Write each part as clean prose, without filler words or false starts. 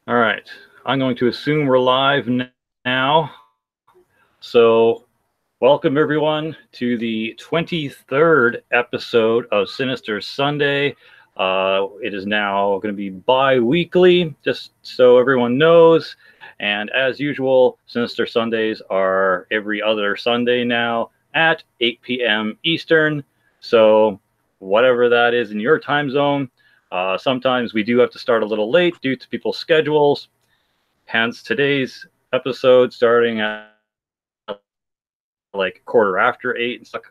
All right, I'm going to assume we're live now. So welcome everyone to the 23rd episode of Sinister Sunday. It is now going to be bi-weekly, just so everyone knows. And as usual, Sinister Sundays are every other Sunday now at 8 p.m. Eastern. So whatever that is in your time zone. Sometimes we do have to start a little late due to people's schedules. Hence today's episode starting at like quarter after 8 and stuff.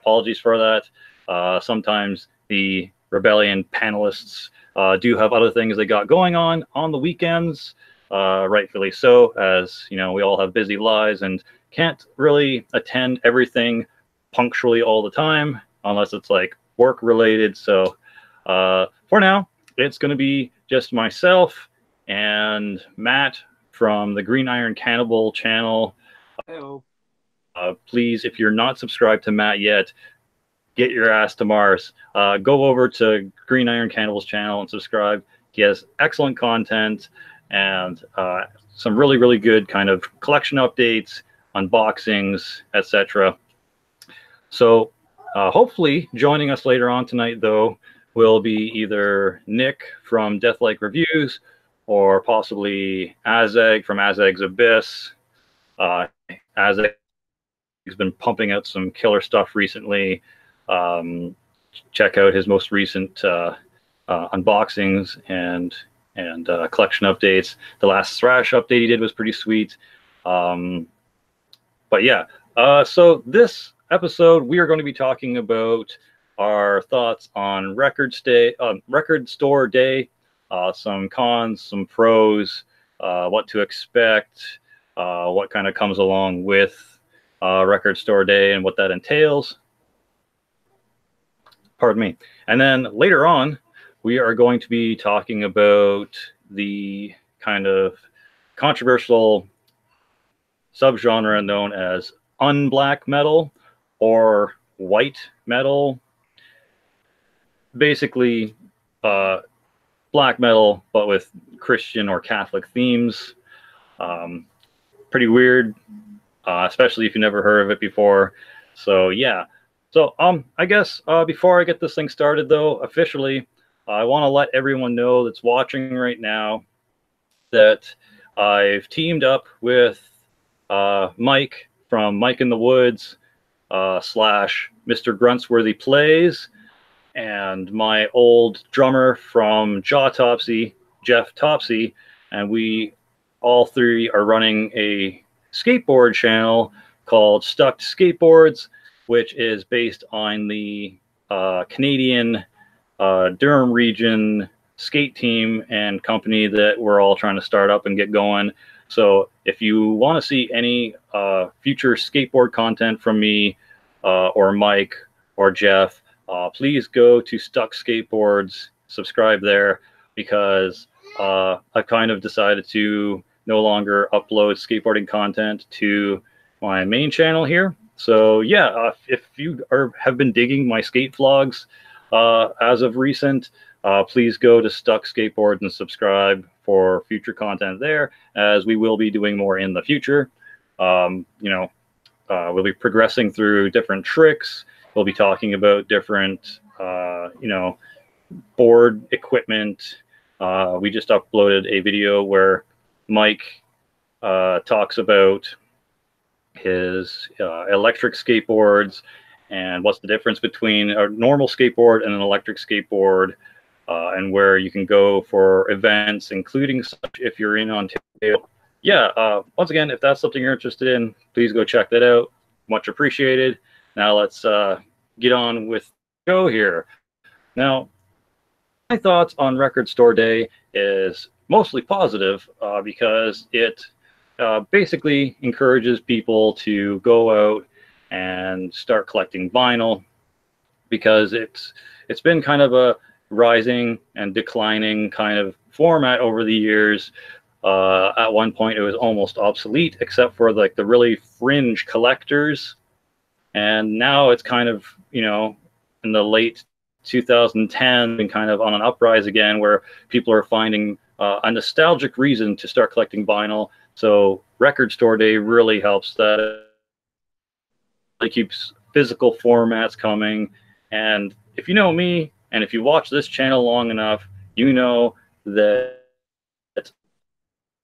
Apologies for that. Sometimes the Rebellion panelists do have other things they got going on the weekends, rightfully so, as you know, we all have busy lives and can't really attend everything punctually all the time unless it's like work related. So for now, it's going to be just myself and Matt from the Green Iron Cannibal channel. Hello. Please, if you're not subscribed to Matt yet, get your ass to Mars. Go over to Green Iron Cannibal's channel and subscribe. He has excellent content and some really, really good kind of collection updates, unboxings, etc. So hopefully joining us later on tonight, though, will be either Nick from Deathlike Reviews or possibly Azeg from Azeg's Abyss. Azeg's been pumping out some killer stuff recently. Check out his most recent unboxings and collection updates. The last Thrash update he did was pretty sweet. But yeah, so this episode we are going to be talking about our thoughts on Record Store Day, some cons, some pros, what to expect, what kind of comes along with Record Store Day and what that entails. Pardon me. And then later on, we are going to be talking about the kind of controversial subgenre known as unblack metal or white metal. Basically, black metal, but with Christian or Catholic themes. Pretty weird, especially if you never heard of it before. So yeah. So I guess before I get this thing started, though, officially, I want to let everyone know that's watching right now that I've teamed up with Mike from Mike in the Woods / Mr. Gruntsworthy Plays, and my old drummer from TOPSY, Jeff Topsy, and we all three are running a skateboard channel called Stuck to Skateboards, which is based on the Canadian Durham region skate team and company that we're all trying to start up and get going. So if you want to see any future skateboard content from me or Mike or Jeff, please go to Stuck Skateboards, subscribe there, because I've kind of decided to no longer upload skateboarding content to my main channel here. So yeah, if you have been digging my skate vlogs as of recent, please go to Stuck Skateboards and subscribe for future content there, as we will be doing more in the future. We'll be progressing through different tricks. We'll be talking about different, board equipment. We just uploaded a video where Mike talks about his electric skateboards and what's the difference between a normal skateboard and an electric skateboard, and where you can go for events, including such if you're in Ontario. Yeah, once again, if that's something you're interested in, please go check that out. Much appreciated. Now let's get on with the show here. Now, my thoughts on Record Store Day is mostly positive because it basically encourages people to go out and start collecting vinyl, because it's been kind of a rising and declining kind of format over the years. At one point, it was almost obsolete, except for like the really fringe collectors. And now it's kind of, in the late 2010, been kind of on an uprise again, where people are finding a nostalgic reason to start collecting vinyl. So record store day really helps that. It keeps physical formats coming. And if you know me, and if you watch this channel long enough, you know that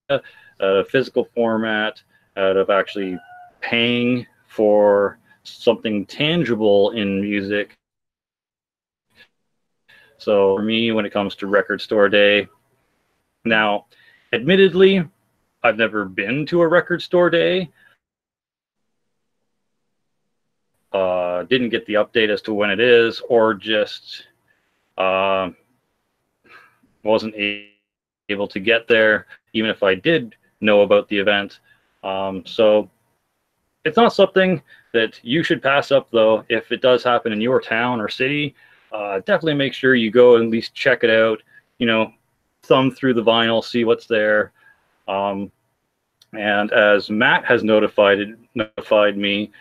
a physical format out of actually paying for something tangible in music. So for me, when it comes to record store day, now, admittedly, I've never been to a record store day. Didn't get the update as to when it is, or just wasn't able to get there, even if I did know about the event. So it's not something that you should pass up, though. If it does happen in your town or city, definitely make sure you go and at least check it out. You know, thumb through the vinyl, see what's there. And as Matt has notified me,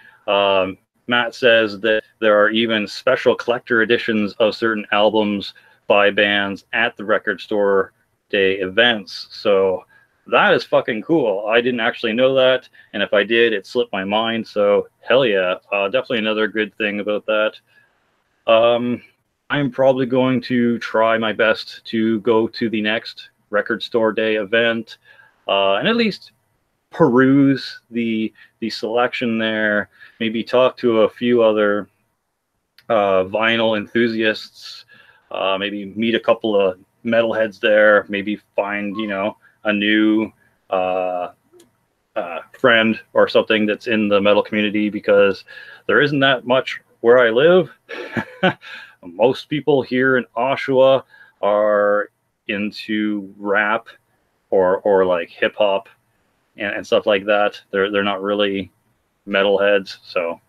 Matt says that there are even special collector editions of certain albums by bands at the record store day events. So that is fucking cool. I didn't actually know that, and if I did, it slipped my mind. So hell yeah, definitely another good thing about that. I'm probably going to try my best to go to the next record store day event, and at least peruse the selection there. Maybe talk to a few other vinyl enthusiasts. Maybe meet a couple of metalheads there. Maybe find a new friend or something that's in the metal community, because there isn't that much where I live. Most people here in Oshawa are into rap or like hip hop and stuff like that. They're not really metalheads, so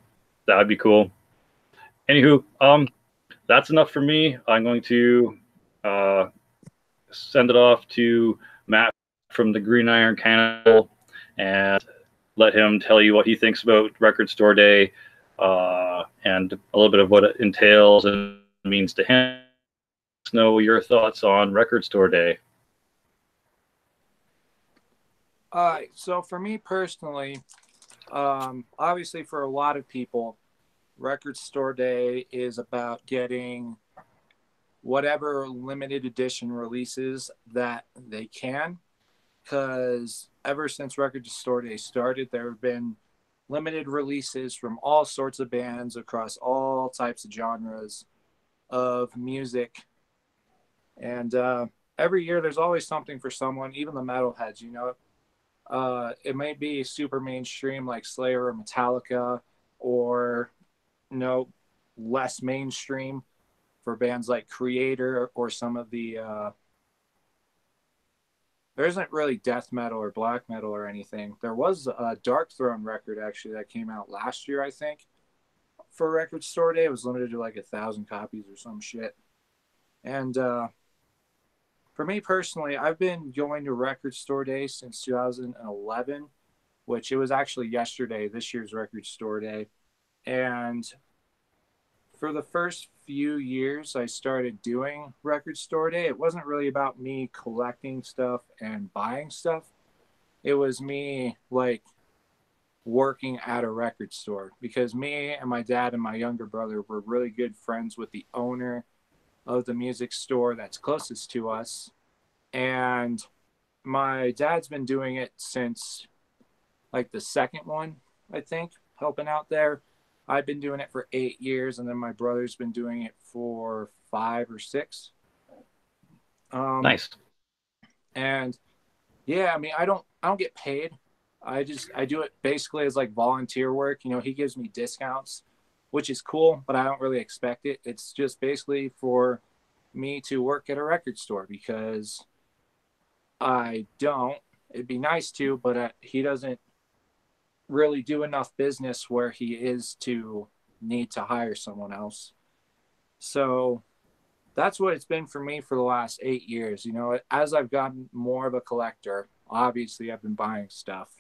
that would be cool. Anywho, that's enough for me. I'm going to send it off to Matt from the Green Iron Cannibal and let him tell you what he thinks about Record Store Day, and a little bit of what it entails and means to him. Let us know your thoughts on Record Store Day. So for me personally, obviously for a lot of people, Record Store Day is about getting whatever limited edition releases that they can, because ever since Record Store Day started, there have been limited releases from all sorts of bands across all types of genres of music. And every year there's always something for someone, even the metalheads, it may be super mainstream like Slayer or Metallica, or less mainstream for bands like Creator or some of the there isn't really death metal or black metal or anything. There was a Dark Throne record actually that came out last year, I think, for Record Store Day. It was limited to like 1,000 copies or some shit. And for me personally, I've been going to Record Store Day since 2011, which it was actually yesterday, this year's Record Store Day. And for the first few years I started doing Record Store Day, it wasn't really about me collecting stuff and buying stuff. It was me like working at a record store, because me and my dad and my younger brother were really good friends with the owner of the music store that's closest to us. And my dad's been doing it since like the second one, I think, helping out there. I've been doing it for 8 years, and then my brother's been doing it for 5 or 6. Nice. And yeah, I mean, I don't get paid. I do it basically as like volunteer work. He gives me discounts, which is cool, but I don't really expect it. It's just basically for me to work at a record store, because I don't. It'd be nice to, but he doesn't really do enough business where he is to need to hire someone else. So that's what it's been for me for the last 8 years. As I've gotten more of a collector, obviously I've been buying stuff.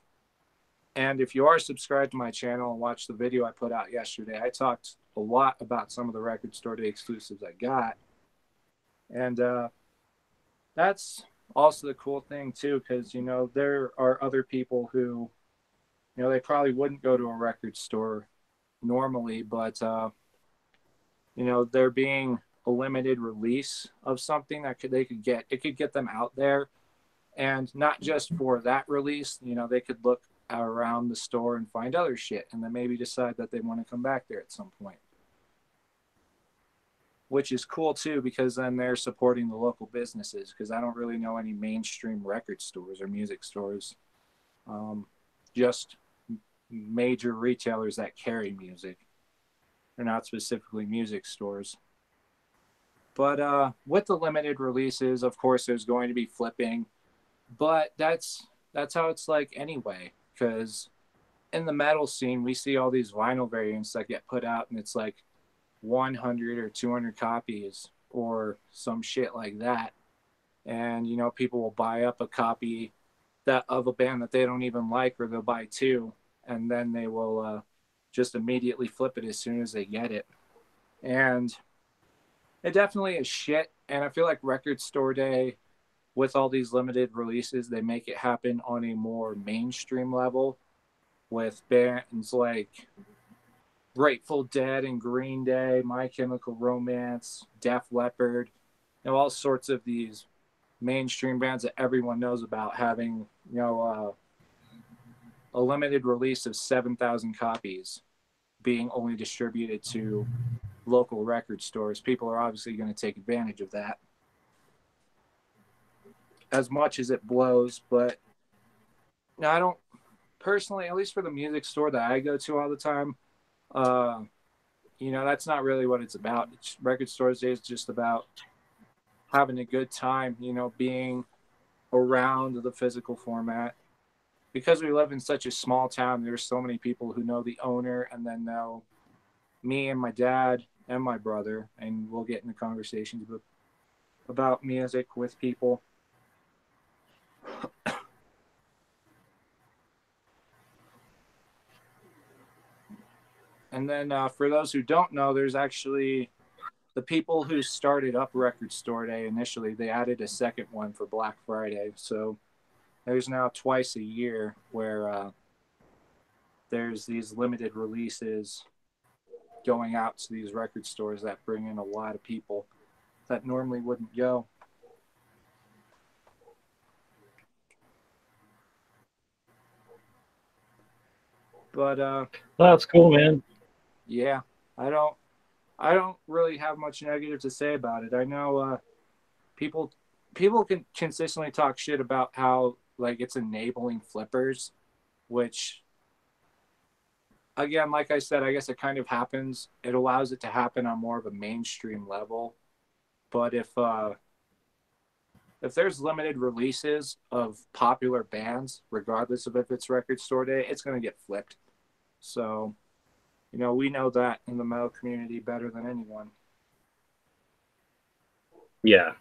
And if you are subscribed to my channel and watched the video I put out yesterday, I talked a lot about some of the Record Store Day exclusives I got. And that's also the cool thing too, because you know there are other people who, you know, they probably wouldn't go to a record store normally, but you know, there being a limited release of something that they could get, it could get them out there, and not just for that release. You know, they could look around the store and find other shit, and then maybe decide that they want to come back there at some point, which is cool too, because then they're supporting the local businesses, because I don't really know any mainstream record stores or music stores, just major retailers that carry music. They're not specifically music stores. But with the limited releases, of course, there's going to be flipping, but that's how it's like anyway, because in the metal scene we see all these vinyl variants that get put out, and it's like 100 or 200 copies or some shit like that. And you know, people will buy up a copy that of a band that they don't even like, or they'll buy two, and then they will just immediately flip it as soon as they get it. And it definitely is shit. And I feel like Record Store Day, with all these limited releases, they make it happen on a more mainstream level, with bands like Grateful Dead and Green Day, My Chemical Romance, Def Leppard, you know, all sorts of these mainstream bands that everyone knows about having, you know, a limited release of 7,000 copies being only distributed to local record stores. People are obviously going to take advantage of that, as much as it blows. But no, I don't personally, at least for the music store that I go to all the time, you know, that's not really what it's about. Record Stores Day is just about having a good time, you know, being around the physical format. Because we live in such a small town, there's so many people who know the owner, and then know me and my dad and my brother, and we'll get into conversations about music with people. And then for those who don't know, there's actually the people who started up Record Store Day initially, they added a second one for Black Friday. So there's now twice a year where there's these limited releases going out to these record stores that bring in a lot of people that normally wouldn't go. But That's cool, man. yeah, I don't really have much negative to say about it. I know people can consistently talk shit about how like it's enabling flippers, which again, like I said, I guess it kind of happens. It allows it to happen on more of a mainstream level. But if there's limited releases of popular bands, regardless of if it's Record Store Day, it's going to get flipped. So, you know, we know that in the metal community better than anyone. Yeah.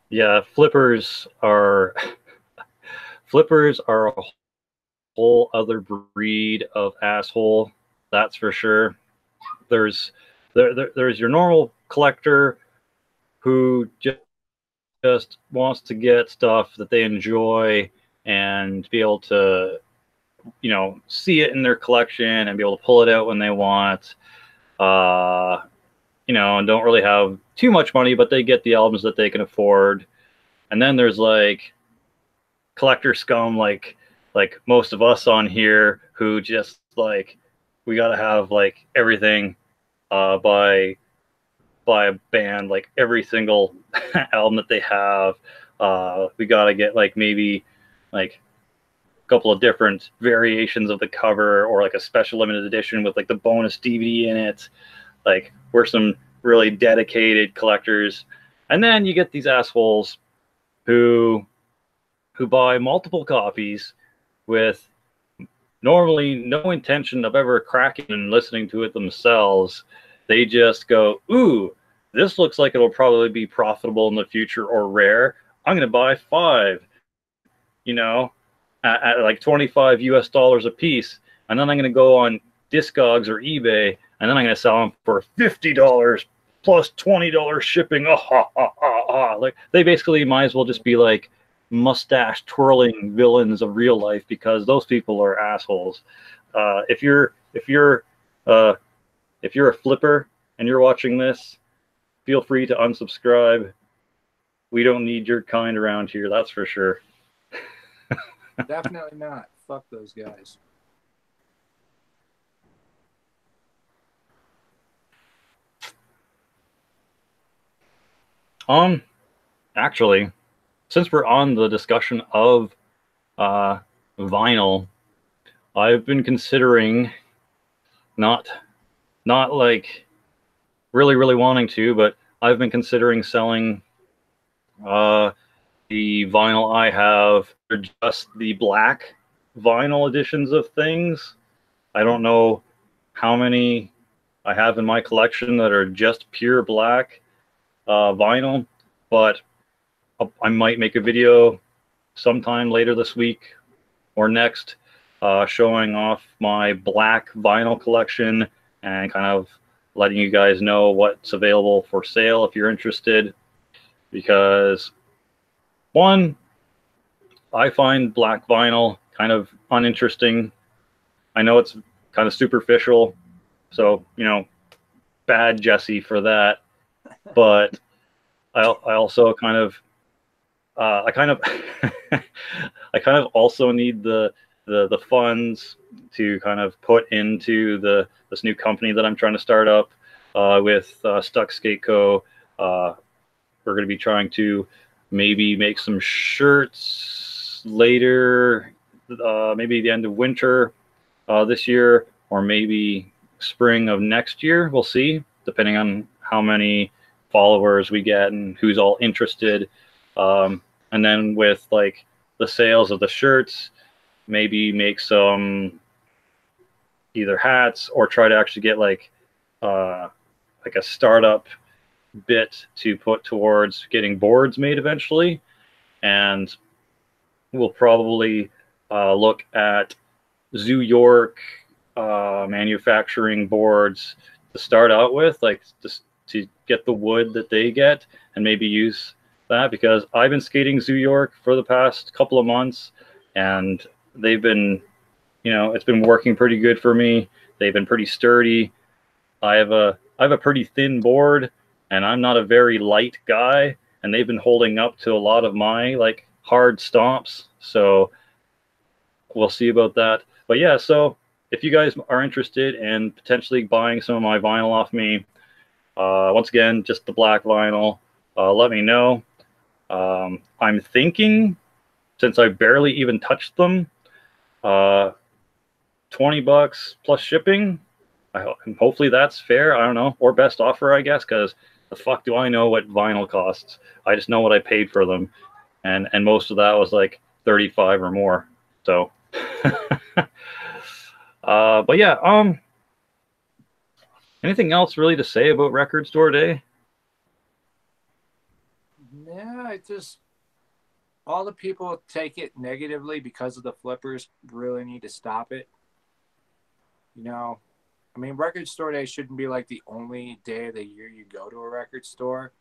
Yeah, flippers are a whole other breed of asshole. That's for sure. There's your normal collector who just wants to get stuff that they enjoy and be able to, you know, see it in their collection and be able to pull it out when they want. You know, and don't really have too much money, but they get the albums that they can afford. And then there's like collector scum, like most of us on here, who just like, we gotta have like everything by a band, like every single album that they have. We gotta get like maybe like a couple of different variations of the cover, or like a special limited edition with like the bonus DVD in it. Like, we're some really dedicated collectors. And then you get these assholes who buy multiple copies with normally no intention of ever cracking and listening to it themselves. They just go, ooh, this looks like it'll probably be profitable in the future or rare. I'm going to buy 5, you know, at like $25 US a piece. And then I'm going to go on Discogs or eBay, and then I'm going to sell them for $50 plus $20 shipping. Ah, ah, ah, ah, ah. Like they basically might as well just be like mustache twirling villains of real life because those people are assholes. Uh, if you're a flipper and you're watching this, feel free to unsubscribe. We don't need your kind around here, that's for sure. Definitely not. Fuck those guys. Actually, since we're on the discussion of vinyl, I've been considering not like really wanting to, but I've been considering selling the vinyl I have, just the black vinyl editions of things. I don't know how many I have in my collection that are just pure black vinyl, but I might make a video sometime later this week or next showing off my black vinyl collection and kind of letting you guys know what's available for sale if you're interested. Because one, I find black vinyl kind of uninteresting. I know it's kind of superficial, so bad Jesse for that. But I also kind of I kind of I kind of also need the funds to kind of put into this new company that I'm trying to start up with Stuck Skate Co. We're going to be trying to maybe make some shirts later, maybe the end of winter this year, or maybe spring of next year. We'll see, depending on how many followers we get and who's all interested. And then with like the sales of the shirts, maybe make some either hats or try to actually get like a startup bit to put towards getting boards made eventually. And we'll probably look at Zoo York manufacturing boards to start out with, like just to get the wood that they get and maybe use that, because I've been skating Zoo York for the past couple of months and they've been, it's been working pretty good for me. They've been pretty sturdy. I have a pretty thin board and I'm not a very light guy, and they've been holding up to a lot of my like hard stomps. So we'll see about that. But yeah, so if you guys are interested in potentially buying some of my vinyl off me, once again, just the black vinyl, let me know. I'm thinking, since I barely even touched them, $20 plus shipping. Hopefully that's fair. I don't know, or best offer, I guess, because the fuck do I know what vinyl costs? I just know what I paid for them, and most of that was like 35 or more. So, but yeah, anything else really to say about Record Store Day? Yeah, it just all the people take it negatively because of the flippers really need to stop it. I mean, Record Store Day shouldn't be like the only day of the year you go to a record store.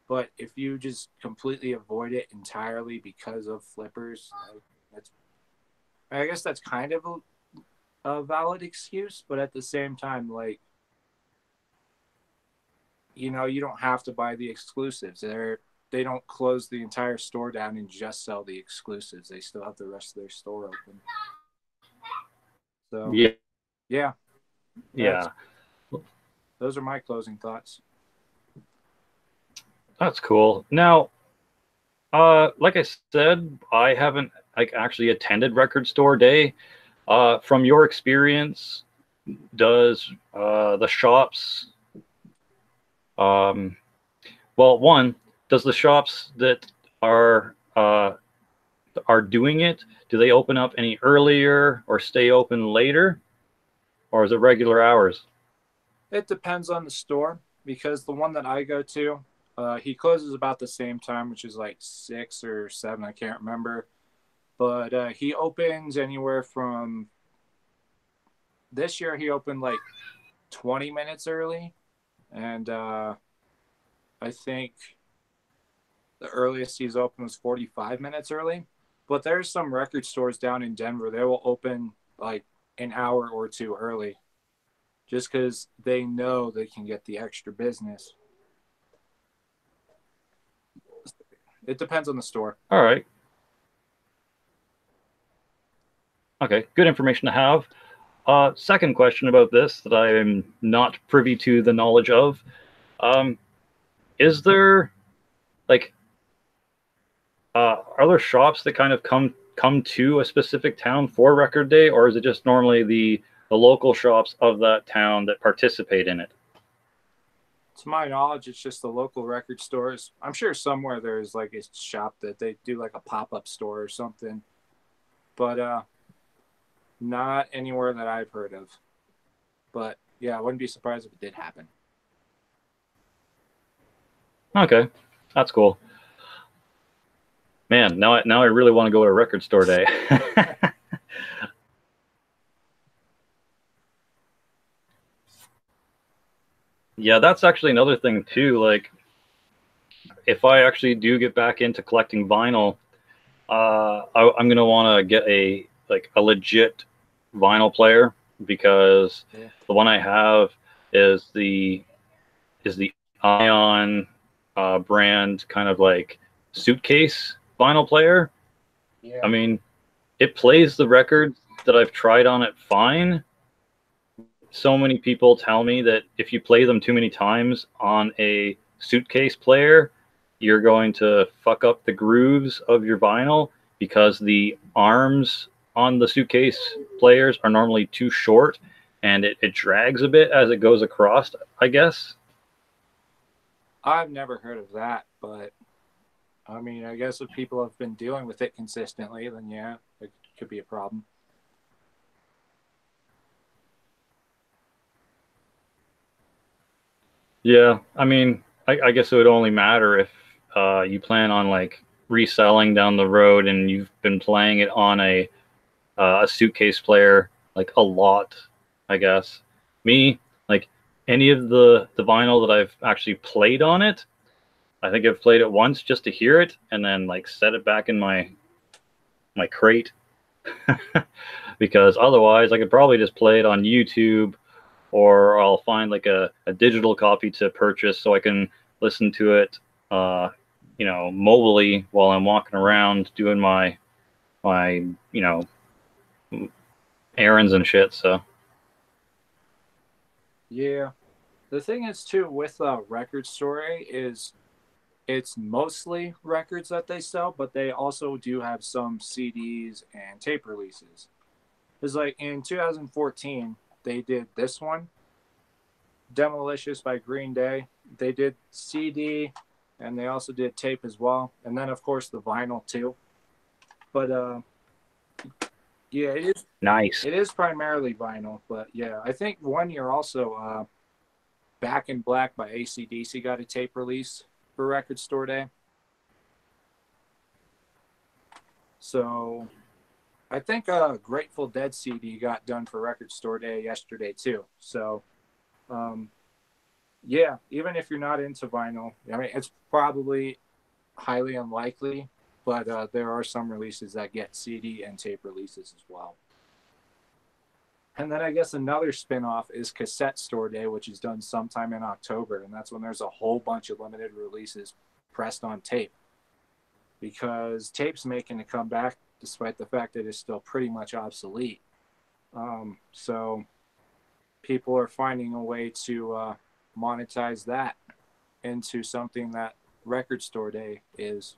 But if you just completely avoid it entirely because of flippers, I guess that's kind of a valid excuse. But at the same time, like, you don't have to buy the exclusives. They don't close the entire store down and just sell the exclusives. They still have the rest of their store open. So yeah. Those are my closing thoughts. That's cool. Now, like I said, I haven't actually attended Record Store Day. From your experience, does the shops, well, one, does the shops that are doing it, do they open up any earlier or stay open later, or is it regular hours? It depends on the store, because the one that I go to, he closes about the same time, which is like 6 or 7, I can't remember. But he opens anywhere from, this year he opened like 20 minutes early, and I think the earliest he's open was 45 minutes early. But there's some record stores down in Denver. They will open like an hour or two early just because they know they can get the extra business. It depends on the store. All right. Okay, good information to have. Second question about this that I am not privy to the knowledge of. Is there, like, are there shops that kind of come to a specific town for record day, or is it just normally the local shops of that town that participate in it? To my knowledge, it's just the local record stores. I'm sure somewhere there's like a shop that they do like a pop-up store or something, but not anywhere that I've heard of. But yeah, I wouldn't be surprised if it did happen. Okay, that's cool. Man, now I really want to go to a record store day. Yeah, that's actually another thing too. Like, if I actually do get back into collecting vinyl, I'm gonna want to get a legit vinyl player, because the one I have is the Ion brand kind of like suitcase vinyl player. Yeah. I mean, it plays the records that I've tried on it fine. So many people tell me that if you play them too many times on a suitcase player, you're going to fuck up the grooves of your vinyl, because the arms on the suitcase players are normally too short, and it drags a bit as it goes across, I guess. I've never heard of that, but I mean, I guess if people have been dealing with it consistently, then yeah, it could be a problem. Yeah, I mean, I guess it would only matter if you plan on like reselling down the road and you've been playing it on a suitcase player like a lot, I guess. Me, like, any of the vinyl that I've actually played on it, I think I've played it once just to hear it and then like set it back in my crate. Because otherwise I could probably just play it on YouTube, or I'll find like a digital copy to purchase so I can listen to it, mobilely while I'm walking around doing my errands and shit. So Yeah. The thing is too with Record Store is it's mostly records that they sell, but they also do have some CDs and tape releases. Because like in 2014, they did this one, Demolicious by Green Day. They did CD, and they also did tape as well, and then of course the vinyl too. But yeah, nice. it is primarily vinyl, but yeah, I think one year also Back in Black by AC/DC got a tape release for Record Store Day. So I think Grateful Dead CD got done for Record Store Day yesterday too. So yeah, even if you're not into vinyl, I mean, it's probably highly unlikely, but there are some releases that get CD and tape releases as well. And then I guess another spin-off is Cassette Store Day, which is done sometime in October, and that's when there's a whole bunch of limited releases pressed on tape, because tape's making a comeback despite the fact that it's still pretty much obsolete. So people are finding a way to monetize that into something that Record Store Day is.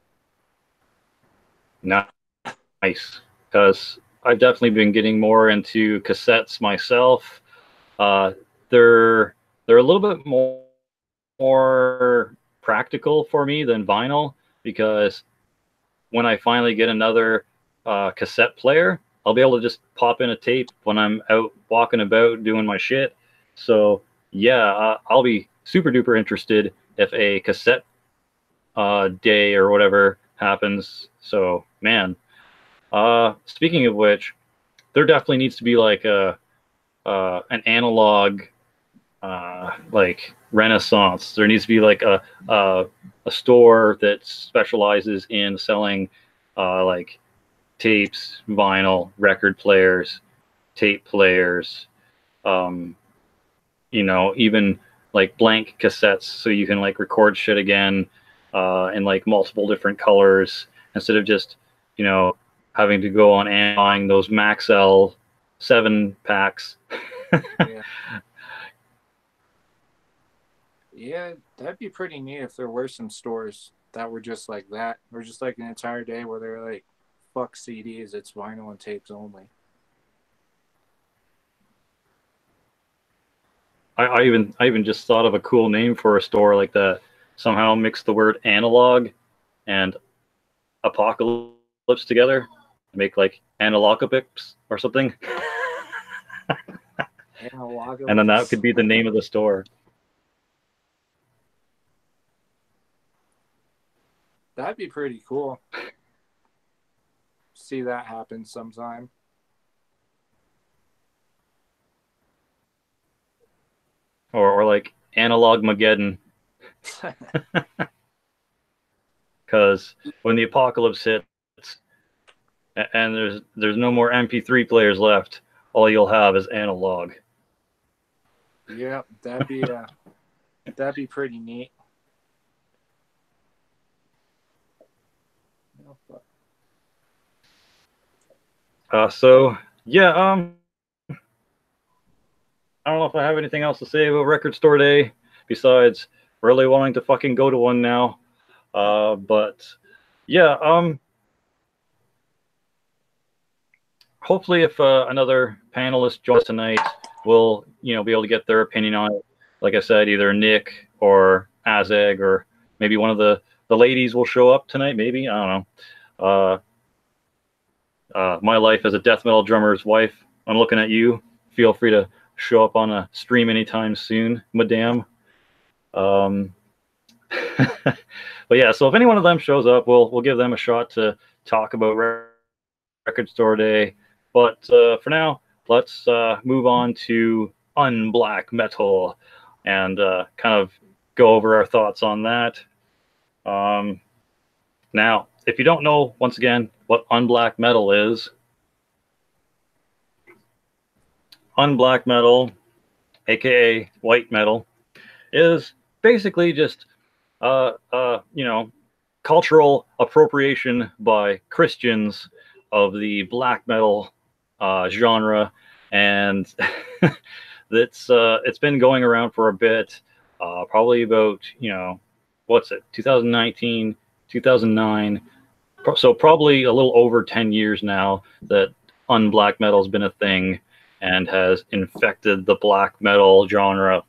Nice, because I've definitely been getting more into cassettes myself. They're a little bit more practical for me than vinyl, because when I finally get another cassette player, I'll be able to just pop in a tape when I'm out walking about doing my shit. So yeah, I'll be super duper interested if a cassette day or whatever happens. So man, speaking of which, there definitely needs to be like an analog like Renaissance. There needs to be like a store that specializes in selling like tapes, vinyl, record players, tape players, you know, even like blank cassettes, so you can like record shit again in like multiple different colors instead of just, you know, having to go on and buying those Maxell 7 packs. Yeah. Yeah, that'd be pretty neat if there were some stores that were just like that, or just like an entire day where they're like, fuck CDs, it's vinyl and tapes only. I even just thought of a cool name for a store like that. Somehow mix the word analog and apocalypse together, make like analogopics or something. And then that could be the name of the store. That'd be pretty cool. See that happen sometime. Or like Analog Mageddon. Because when the apocalypse hits and there's no more MP3 players left, all you'll have is analog. Yeah, that'd be pretty neat. So yeah, I don't know if I have anything else to say about Record Store Day besides really wanting to fucking go to one now. But yeah, hopefully if another panelist joins tonight, we'll, you know, be able to get their opinion on it. Like I said, either Nick or Azeg or maybe one of the ladies will show up tonight. Maybe, I don't know. My life as a death metal drummer's wife, I'm looking at you. Feel free to show up on a stream anytime soon, madame. But yeah, so if any one of them shows up, we'll give them a shot to talk about Record Store Day. But for now, let's move on to Unblack Metal and kind of go over our thoughts on that. Now, if you don't know, once again, what Unblack Metal is, Unblack Metal, aka white metal, is basically just you know, cultural appropriation by Christians of the black metal genre, and it's been going around for a bit, probably about, you know, what's it, 2019, 2009, so probably a little over 10 years now that unblack metal has been a thing and has infected the black metal genre.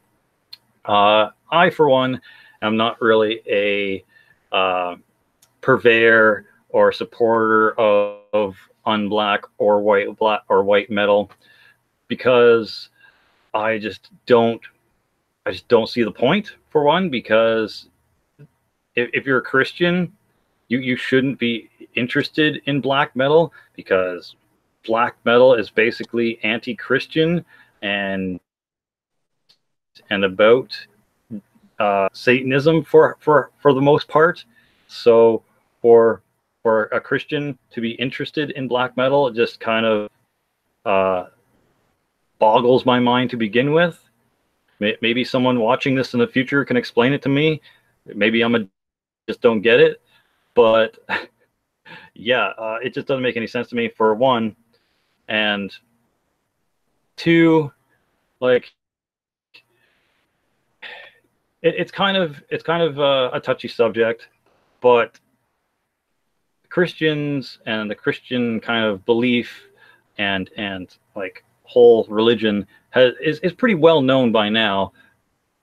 I, for one, am not really a purveyor or supporter of unblack or white metal, because I just don't see the point, for one, because if you're a Christian, you shouldn't be interested in black metal, because black metal is basically anti-Christian and about Satanism for the most part. So for a Christian to be interested in black metal, it just kind of boggles my mind to begin with. Maybe someone watching this in the future can explain it to me. Maybe just don't get it. But yeah, it just doesn't make any sense to me, for one. And two, like, it's kind of a touchy subject, but Christians and the Christian kind of belief and like whole religion is pretty well known by now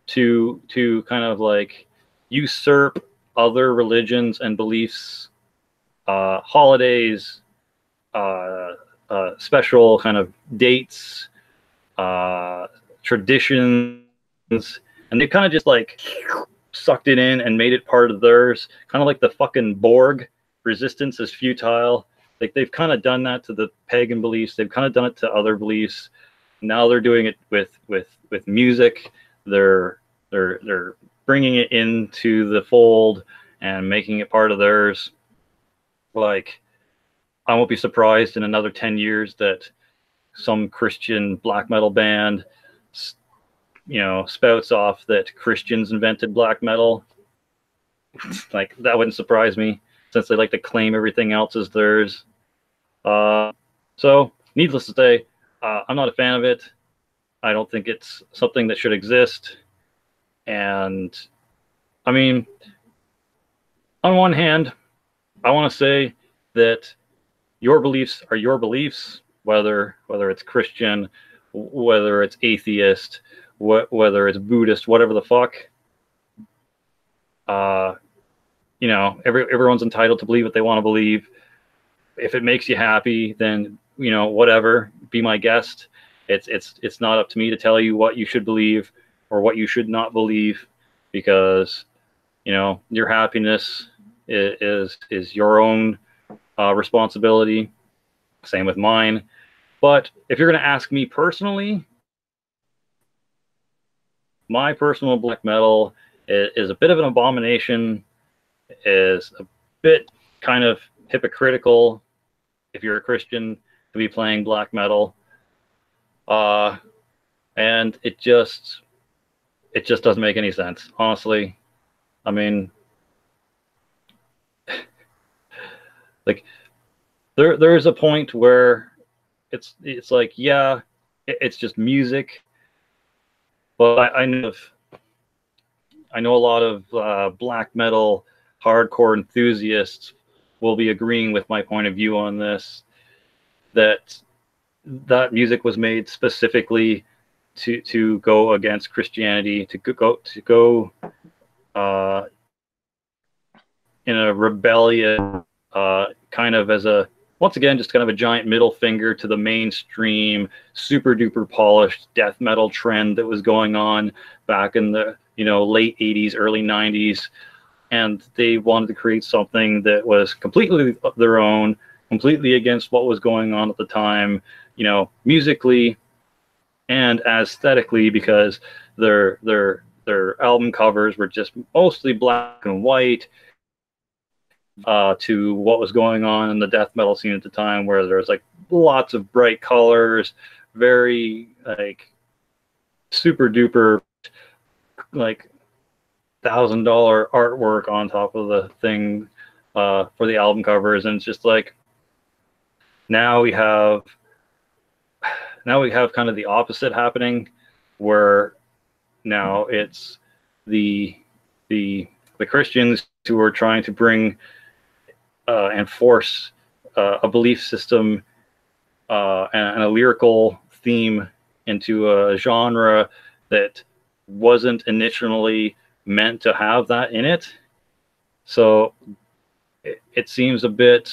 to kind of like usurp other religions and beliefs, holidays, special kind of dates, traditions, and they kind of just like sucked it in and made it part of theirs, kind of like the fucking Borg. Resistance is futile. Like, they've kind of done that to the pagan beliefs. They've kind of done it to other beliefs. Now they're doing it with music. they're they're bringing it into the fold and making it part of theirs. Like, I won't be surprised in another 10 years that some Christian black metal band, spouts off that Christians invented black metal. Like, that wouldn't surprise me, since they like to claim everything else as theirs. So, needless to say, I'm not a fan of it. I don't think it's something that should exist. And I mean, on one hand, I want to say that your beliefs are your beliefs, whether it's Christian, whether it's atheist, whether it's Buddhist, whatever the fuck. Everyone's entitled to believe what they want to believe. If it makes you happy, then whatever. Be my guest. It's not up to me to tell you what you should believe or what you should not believe, because your happiness is your own responsibility. Same with mine. But if you're going to ask me personally, my personal black metal is a bit of an abomination, is a bit kind of hypocritical if you're a Christian to be playing black metal. And it just doesn't make any sense, honestly. I mean, like, there's a point where it's like, yeah, it's just music, but I know a lot of black metal hardcore enthusiasts will be agreeing with my point of view on this, that music was made specifically to go against Christianity, to go in a rebellion, kind of as a, once again, just kind of a giant middle finger to the mainstream, super duper polished death metal trend that was going on back in the late 80s, early 90s. And they wanted to create something that was completely their own, completely against what was going on at the time, musically and aesthetically, because their album covers were just mostly black and white, to what was going on in the death metal scene at the time, where there was like lots of bright colors, very like super duper like $1,000 artwork on top of the thing for the album covers. And it's just like, now we have kind of the opposite happening, where now it's the Christians who are trying to bring and force a belief system and a lyrical theme into a genre that wasn't initially meant to have that in it. So it seems a bit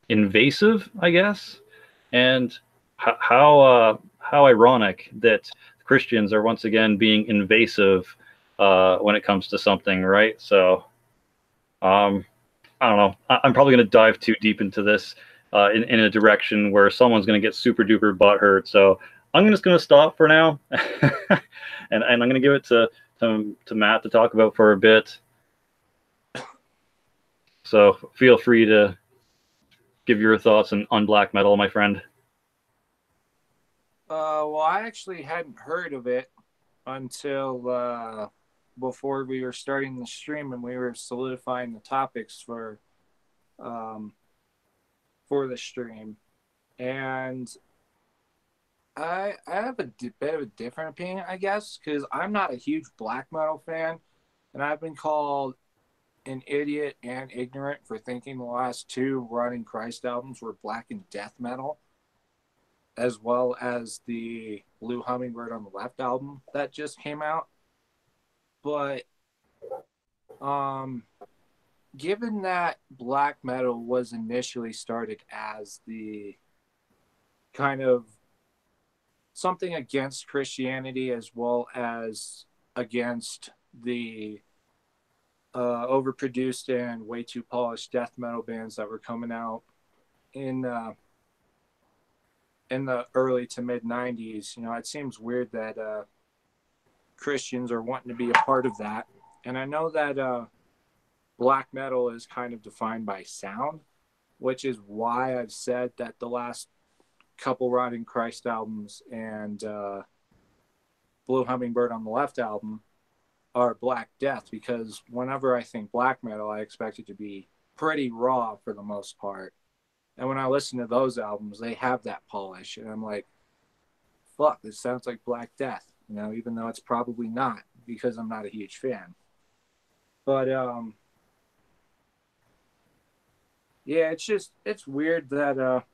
invasive, I guess. And how ironic that Christians are once again being invasive when it comes to something, right? So I don't know. I'm probably going to dive too deep into this in a direction where someone's going to get super duper butthurt. So I'm just going to stop for now, and I'm going to give it to Matt to talk about for a bit. So feel free to give your thoughts on black metal, my friend. Well, I actually hadn't heard of it until before we were starting the stream, and we were solidifying the topics for the stream. And I have a bit of a different opinion, I guess, because I'm not a huge black metal fan, and I've been called an idiot and ignorant for thinking the last two Running Christ albums were black and death metal, as well as the Blue Hummingbird on the Left album that just came out. But given that black metal was initially started as the kind of something against Christianity, as well as against the overproduced and way too polished death metal bands that were coming out in in the early to mid 90s, it seems weird that Christians are wanting to be a part of that. And I know that black metal is kind of defined by sound, which is why I've said that the last couple Rotting Christ albums and Blue Hummingbird on the Left album are Black Death, because whenever I think black metal, I expect it to be pretty raw for the most part. And when I listen to those albums, they have that polish. And I'm like, fuck, this sounds like Black Death, even though it's probably not, because I'm not a huge fan. But, yeah, it's weird that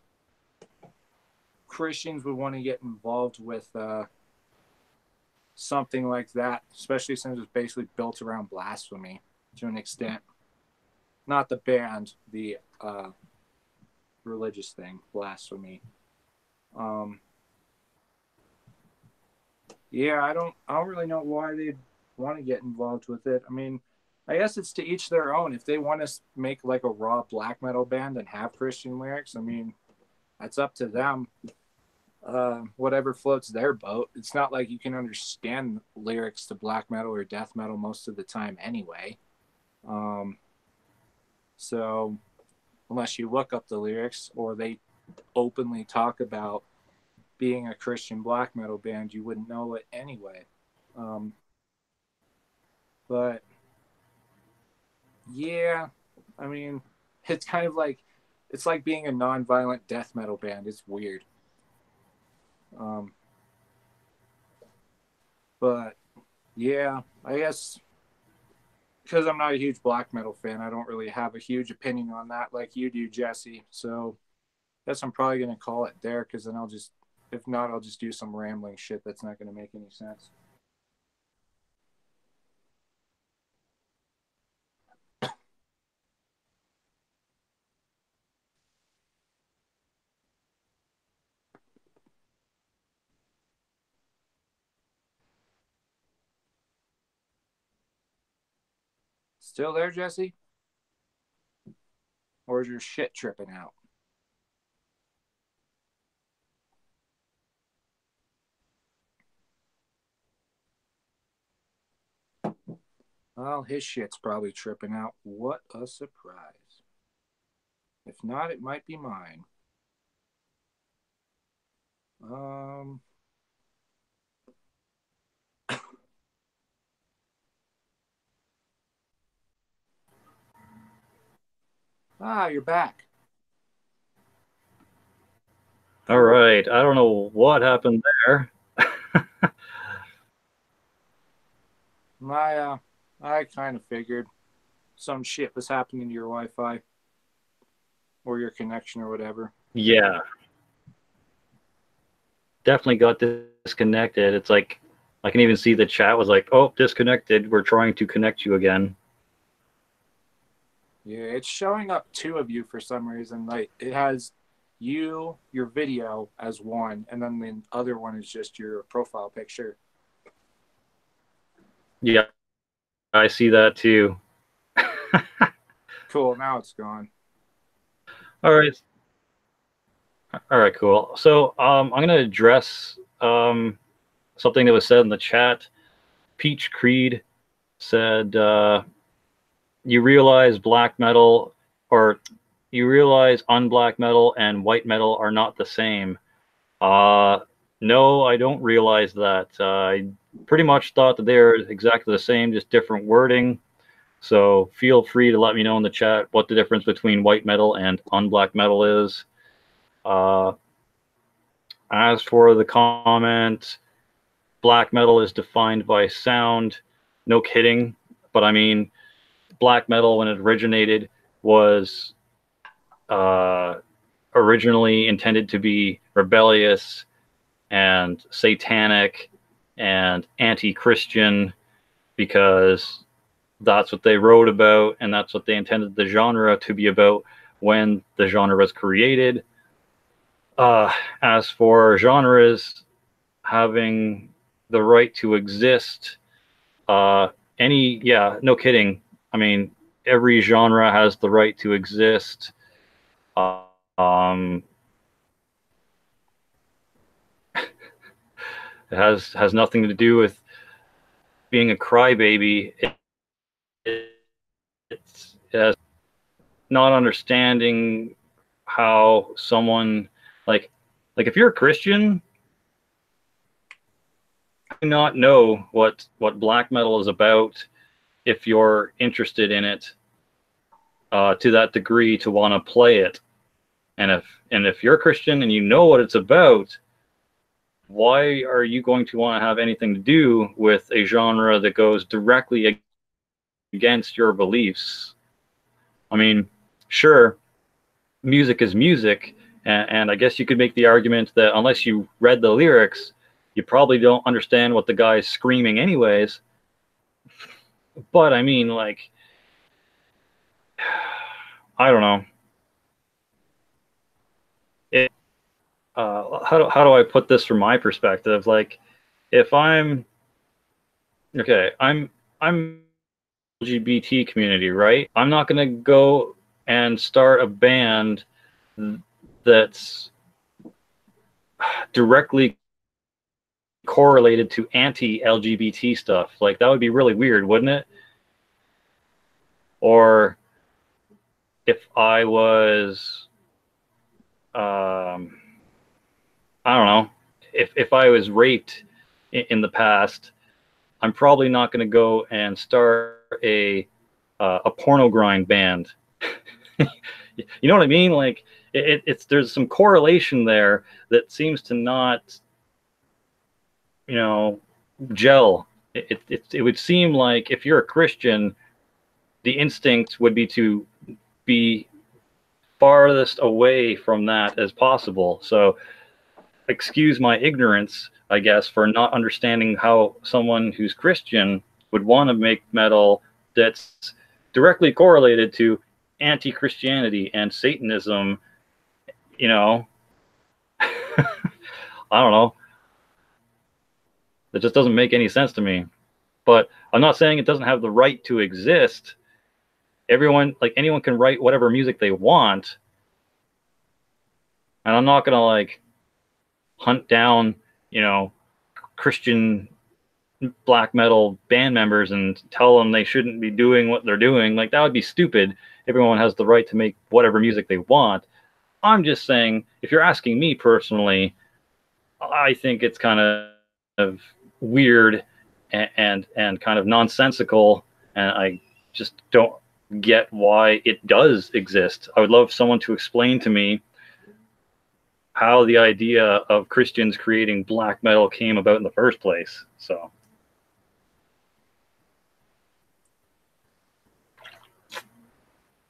Christians would want to get involved with something like that, especially since it's basically built around blasphemy to an extent. Not the band, the religious thing, blasphemy. Yeah, I don't really know why they'd want to get involved with it. I mean, I guess it's to each their own. If they want to make like a raw black metal band and have Christian lyrics, I mean, that's up to them. Whatever floats their boat. It's not like you can understand lyrics to black metal or death metal most of the time anyway. So unless you look up the lyrics or they openly talk about being a Christian black metal band, you wouldn't know it anyway. But yeah, I mean, it's kind of like, it's like being a non-violent death metal band. It's weird. But yeah, I guess because I'm not a huge black metal fan, I don't really have a huge opinion on that like you do, Jesse. So I guess I'm probably going to call it there, because then if not, I'll just do some rambling shit that's not going to make any sense. Still there, Jesse? Or is your shit tripping out? Well, his shit's probably tripping out. What a surprise. If not, it might be mine. You're back. All right. I don't know what happened there. I kind of figured some shit was happening to your Wi-Fi or your connection or whatever. Yeah. Definitely got disconnected. It's like I can even see the chat was like, "Oh, disconnected. We're trying to connect you again." Yeah, it's showing up two of you for some reason. Like, it has you, your video as one, and then the other one is just your profile picture. Yeah, I see that too. Cool. Now it's gone. All right. All right, cool. So I'm going to address something that was said in the chat. Peach Creed said, you realize black metal, or you realize unblack metal and white metal are not the same. No, I don't realize that. I pretty much thought that they're exactly the same, just different wording. So feel free to let me know in the chat what the difference between white metal and unblack metal is. As for the comment, black metal is defined by sound. No kidding. But I mean, black metal, when it originated, was originally intended to be rebellious and satanic and anti-Christian, because that's what they wrote about and that's what they intended the genre to be about when the genre was created. As for genres having the right to exist, no kidding. I mean, every genre has the right to exist. It has nothing to do with being a crybaby. It has not understanding how someone like if you're a Christian, you do not know what black metal is about if you're interested in it to that degree to want to play it. And if you're a Christian and you know what it's about, why are you going to want to have anything to do with a genre that goes directly against your beliefs? I mean, sure, music is music, and I guess you could make the argument that unless you read the lyrics, you probably don't understand what the guy's screaming anyways. But I mean, like, I don't know. How do I put this from my perspective? Like, if I'm okay, I'm LGBT community, right? I'm not gonna go and start a band that's directly correlated to anti-LGBT stuff. Like, that would be really weird, wouldn't it? Or if I was, I don't know, if I was raped in the past, I'm probably not going to go and start a porno grind band. You know what I mean? Like, it's there's some correlation there that seems to not, you know, gel. It would seem like if you're a Christian, the instinct would be to be farthest away from that as possible. So excuse my ignorance, I guess, for not understanding how someone who's Christian would want to make metal that's directly correlated to anti-Christianity and Satanism. You know, I don't know. That just doesn't make any sense to me. But I'm not saying it doesn't have the right to exist. Everyone, like, anyone can write whatever music they want. And I'm not going to, like, hunt down, you know, Christian black metal band members and tell them they shouldn't be doing what they're doing. Like, that would be stupid. Everyone has the right to make whatever music they want. I'm just saying, if you're asking me personally, I think it's kind of weird and kind of nonsensical, and I just don't get why it does exist. I would love someone to explain to me how the idea of Christians creating black metal came about in the first place. So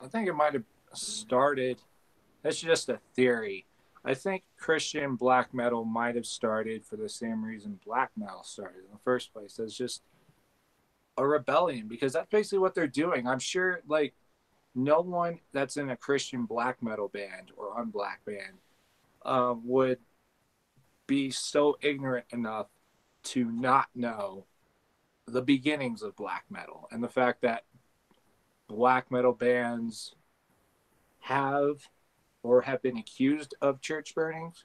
I think it might have started, that's just a theory. I think Christian black metal might have started for the same reason black metal started in the first place. It's just a rebellion, because that's basically what they're doing. I'm sure, like, no one that's in a Christian black metal band or Unblack band would be so ignorant enough to not know the beginnings of black metal and the fact that black metal bands have or have been accused of church burnings.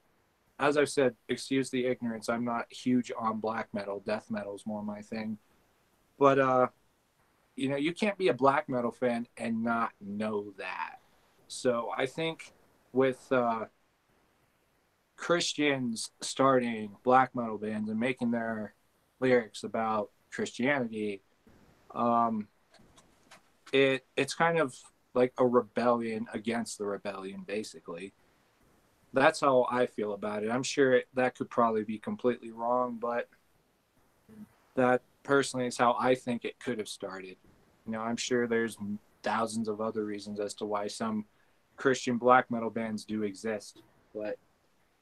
As I've said, excuse the ignorance, I'm not huge on black metal. Death metal is more my thing. But, you know, you can't be a black metal fan and not know that. So I think with Christians starting black metal bands and making their lyrics about Christianity, it's kind of like a rebellion against the rebellion, basically. That's how I feel about it. I'm sure that could probably be completely wrong, but that personally is how I think it could have started. You know, I'm sure there's thousands of other reasons as to why some Christian black metal bands do exist, but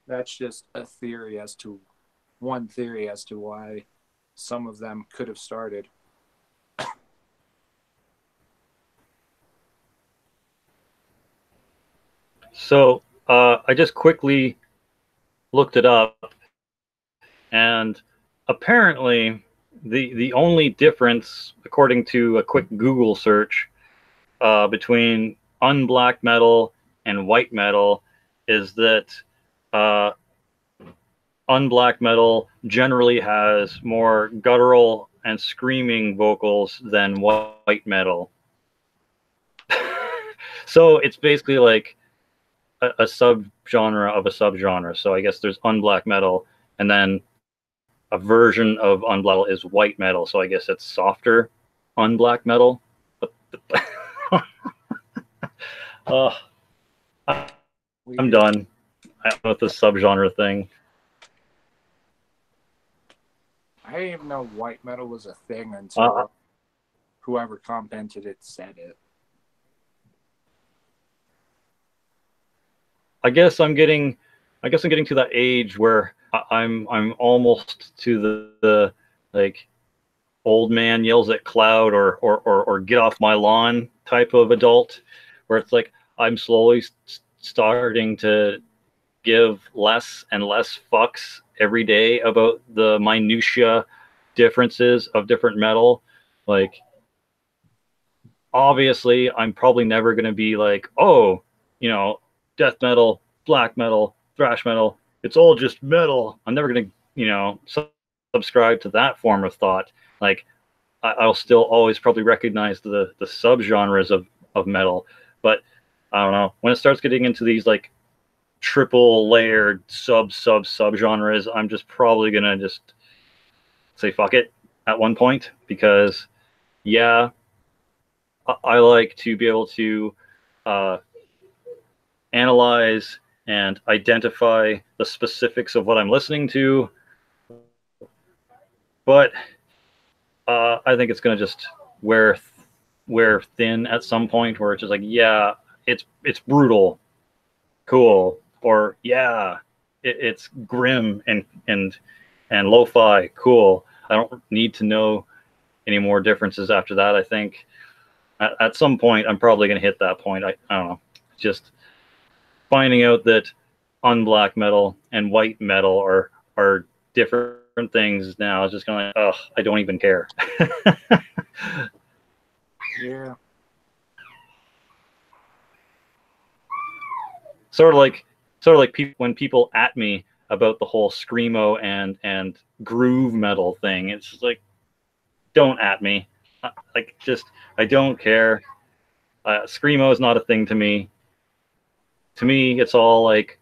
that's just a theory as to one theory as to why some of them could have started. So I just quickly looked it up, and apparently the only difference, according to a quick Google search, between unblack metal and white metal is that unblack metal generally has more guttural and screaming vocals than white metal. So it's basically like a subgenre of a subgenre. So I guess there's unblack metal, and then a version of unblack is white metal. So I guess it's softer unblack metal. Oh, I'm done. I don't know what the subgenre thing. I didn't even know white metal was a thing until whoever commented it said it. I guess I'm getting to that age where I'm almost to the like old man yells at cloud or get off my lawn type of adult, where it's like I'm slowly starting to give less and less fucks every day about the minutia differences of different metal. Like, obviously, I'm probably never going to be like, oh, you know, death metal, black metal, thrash metal, it's all just metal. I'm never going to, you know, subscribe to that form of thought. Like, I'll still always probably recognize the subgenres of metal, but I don't know, when it starts getting into these like triple layered subgenres, I'm just probably gonna just say fuck it at one point, because yeah, I like to be able to analyze and identify the specifics of what I'm listening to, but I think it's gonna just wear thin at some point, where it's just like, yeah, it's brutal, cool, or yeah, it's grim and lo-fi, cool. I don't need to know any more differences after that. I think at some point I'm probably going to hit that point. I don't know. Just finding out that unblack metal and white metal are different things now is just going to, ugh, I don't even care. Yeah. Sort of like people, when people at me about the whole screamo and groove metal thing, it's just like, don't at me. Like, just, I don't care. Screamo is not a thing to me. To me, it's all like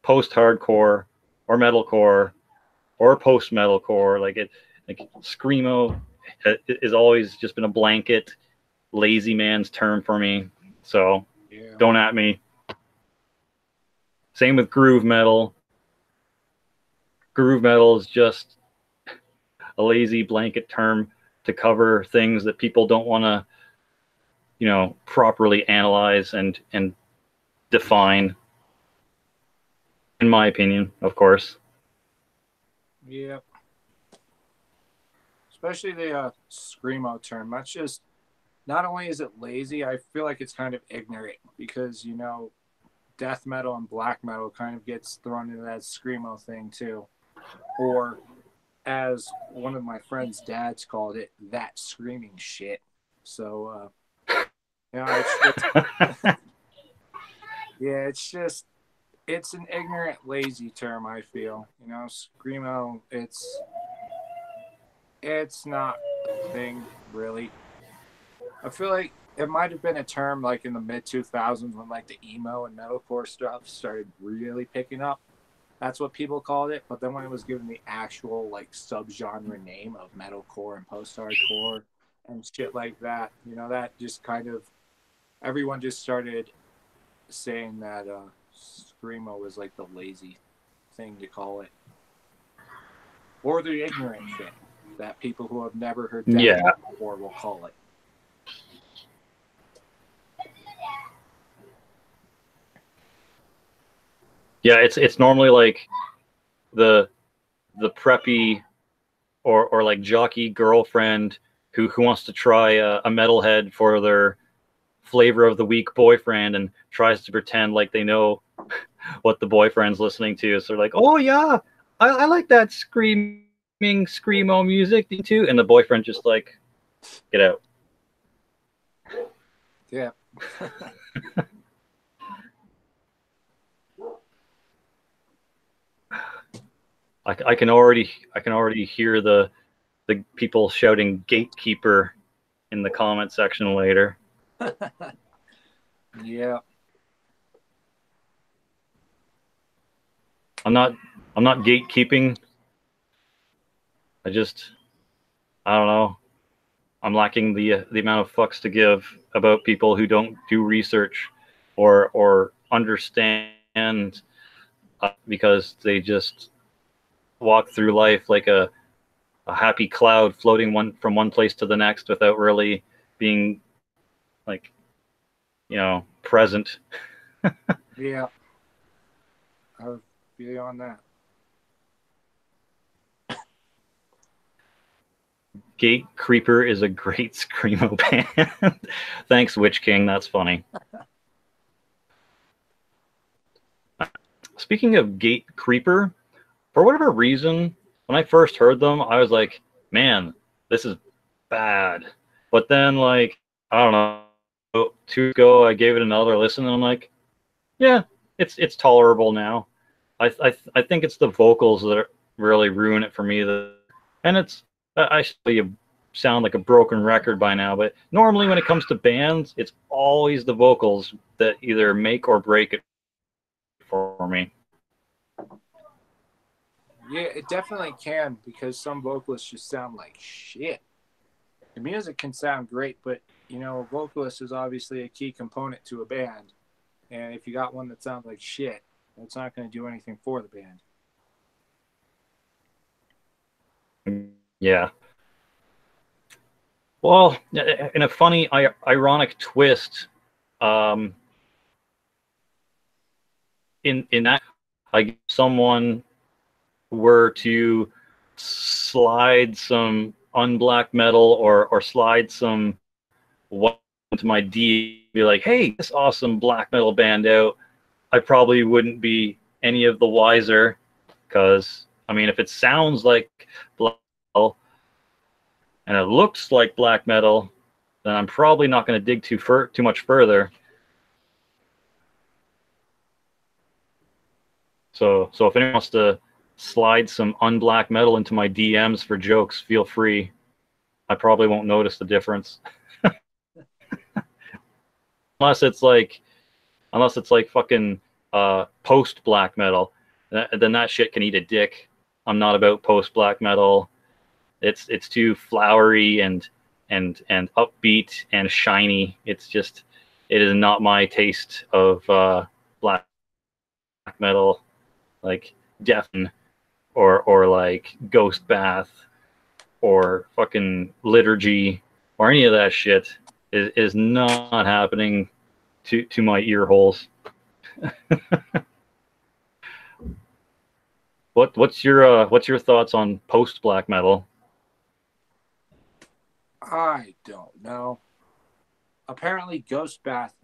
post-hardcore or metalcore or post-metalcore. Like screamo is always just been a blanket lazy man's term for me. So yeah, don't at me. Same with groove metal. Groove metal is just a lazy blanket term to cover things that people don't want to, you know, properly analyze and define, in my opinion, of course. Yeah. Especially the screamo term. That's just, not only is it lazy, I feel like it's kind of ignorant, because, you know, death metal and black metal kind of gets thrown into that screamo thing too. Or, as one of my friend's dads called it, that screaming shit. So, you know, yeah, it's an ignorant, lazy term, I feel. You know, screamo, it's not a thing, really. I feel like it might have been a term like in the mid 2000s, when like the emo and metalcore stuff started really picking up. That's what people called it. But then when it was given the actual like subgenre name of metalcore and post-hardcore and shit like that, you know, that just kind of, everyone just started saying that screamo was like the lazy thing to call it, or the ignorant shit that people who have never heard that before will call it. Yeah, it's normally like the preppy or like jockey girlfriend who wants to try a metalhead for their flavor of the week boyfriend, and tries to pretend like they know what the boyfriend's listening to. So they're like, oh yeah, I like that screaming screamo music too, and the boyfriend just like, get out. Yeah. I can already hear the people shouting gatekeeper in the comment section later. Yeah. I'm not gatekeeping. I don't know. I'm lacking the amount of fucks to give about people who don't do research or understand, because they just walk through life like a happy cloud floating from one place to the next without really being, like, present. Yeah. I feel you on that. Gate Creeper is a great screamo band. Thanks, Witch King. That's funny. Speaking of Gate Creeper, for whatever reason, when I first heard them, I was like, man, this is bad. But then, like, I don't know, 2 weeks ago, I gave it another listen, and I'm like, yeah, it's tolerable now. I think it's the vocals that really ruin it for me. And it's, I should sound like a broken record by now, but normally when it comes to bands, it's always the vocals that either make or break it for me. Yeah, it definitely can, because some vocalists just sound like shit. The music can sound great, but a vocalist is obviously a key component to a band. And if you got one that sounds like shit, that's not going to do anything for the band. Yeah. Well, in a funny, ironic twist, in that, like, someone were to slide some unblack metal or slide some what into my D, be like, hey, this awesome black metal band out, I probably wouldn't be any of the wiser, because I mean, if it sounds like black metal and it looks like black metal, then I'm probably not going to dig too much further. So if anyone wants to slide some unblack metal into my DMs for jokes, feel free. I probably won't notice the difference. unless it's like fucking post black metal, then that shit can eat a dick. I'm not about post black metal. It's too flowery and upbeat and shiny. It is not my taste of black metal, like Deafen or like Ghost Bath or fucking Liturgy or any of that shit is not happening to my ear holes. What's your thoughts on post black metal? I don't know. Apparently, Ghost Bath,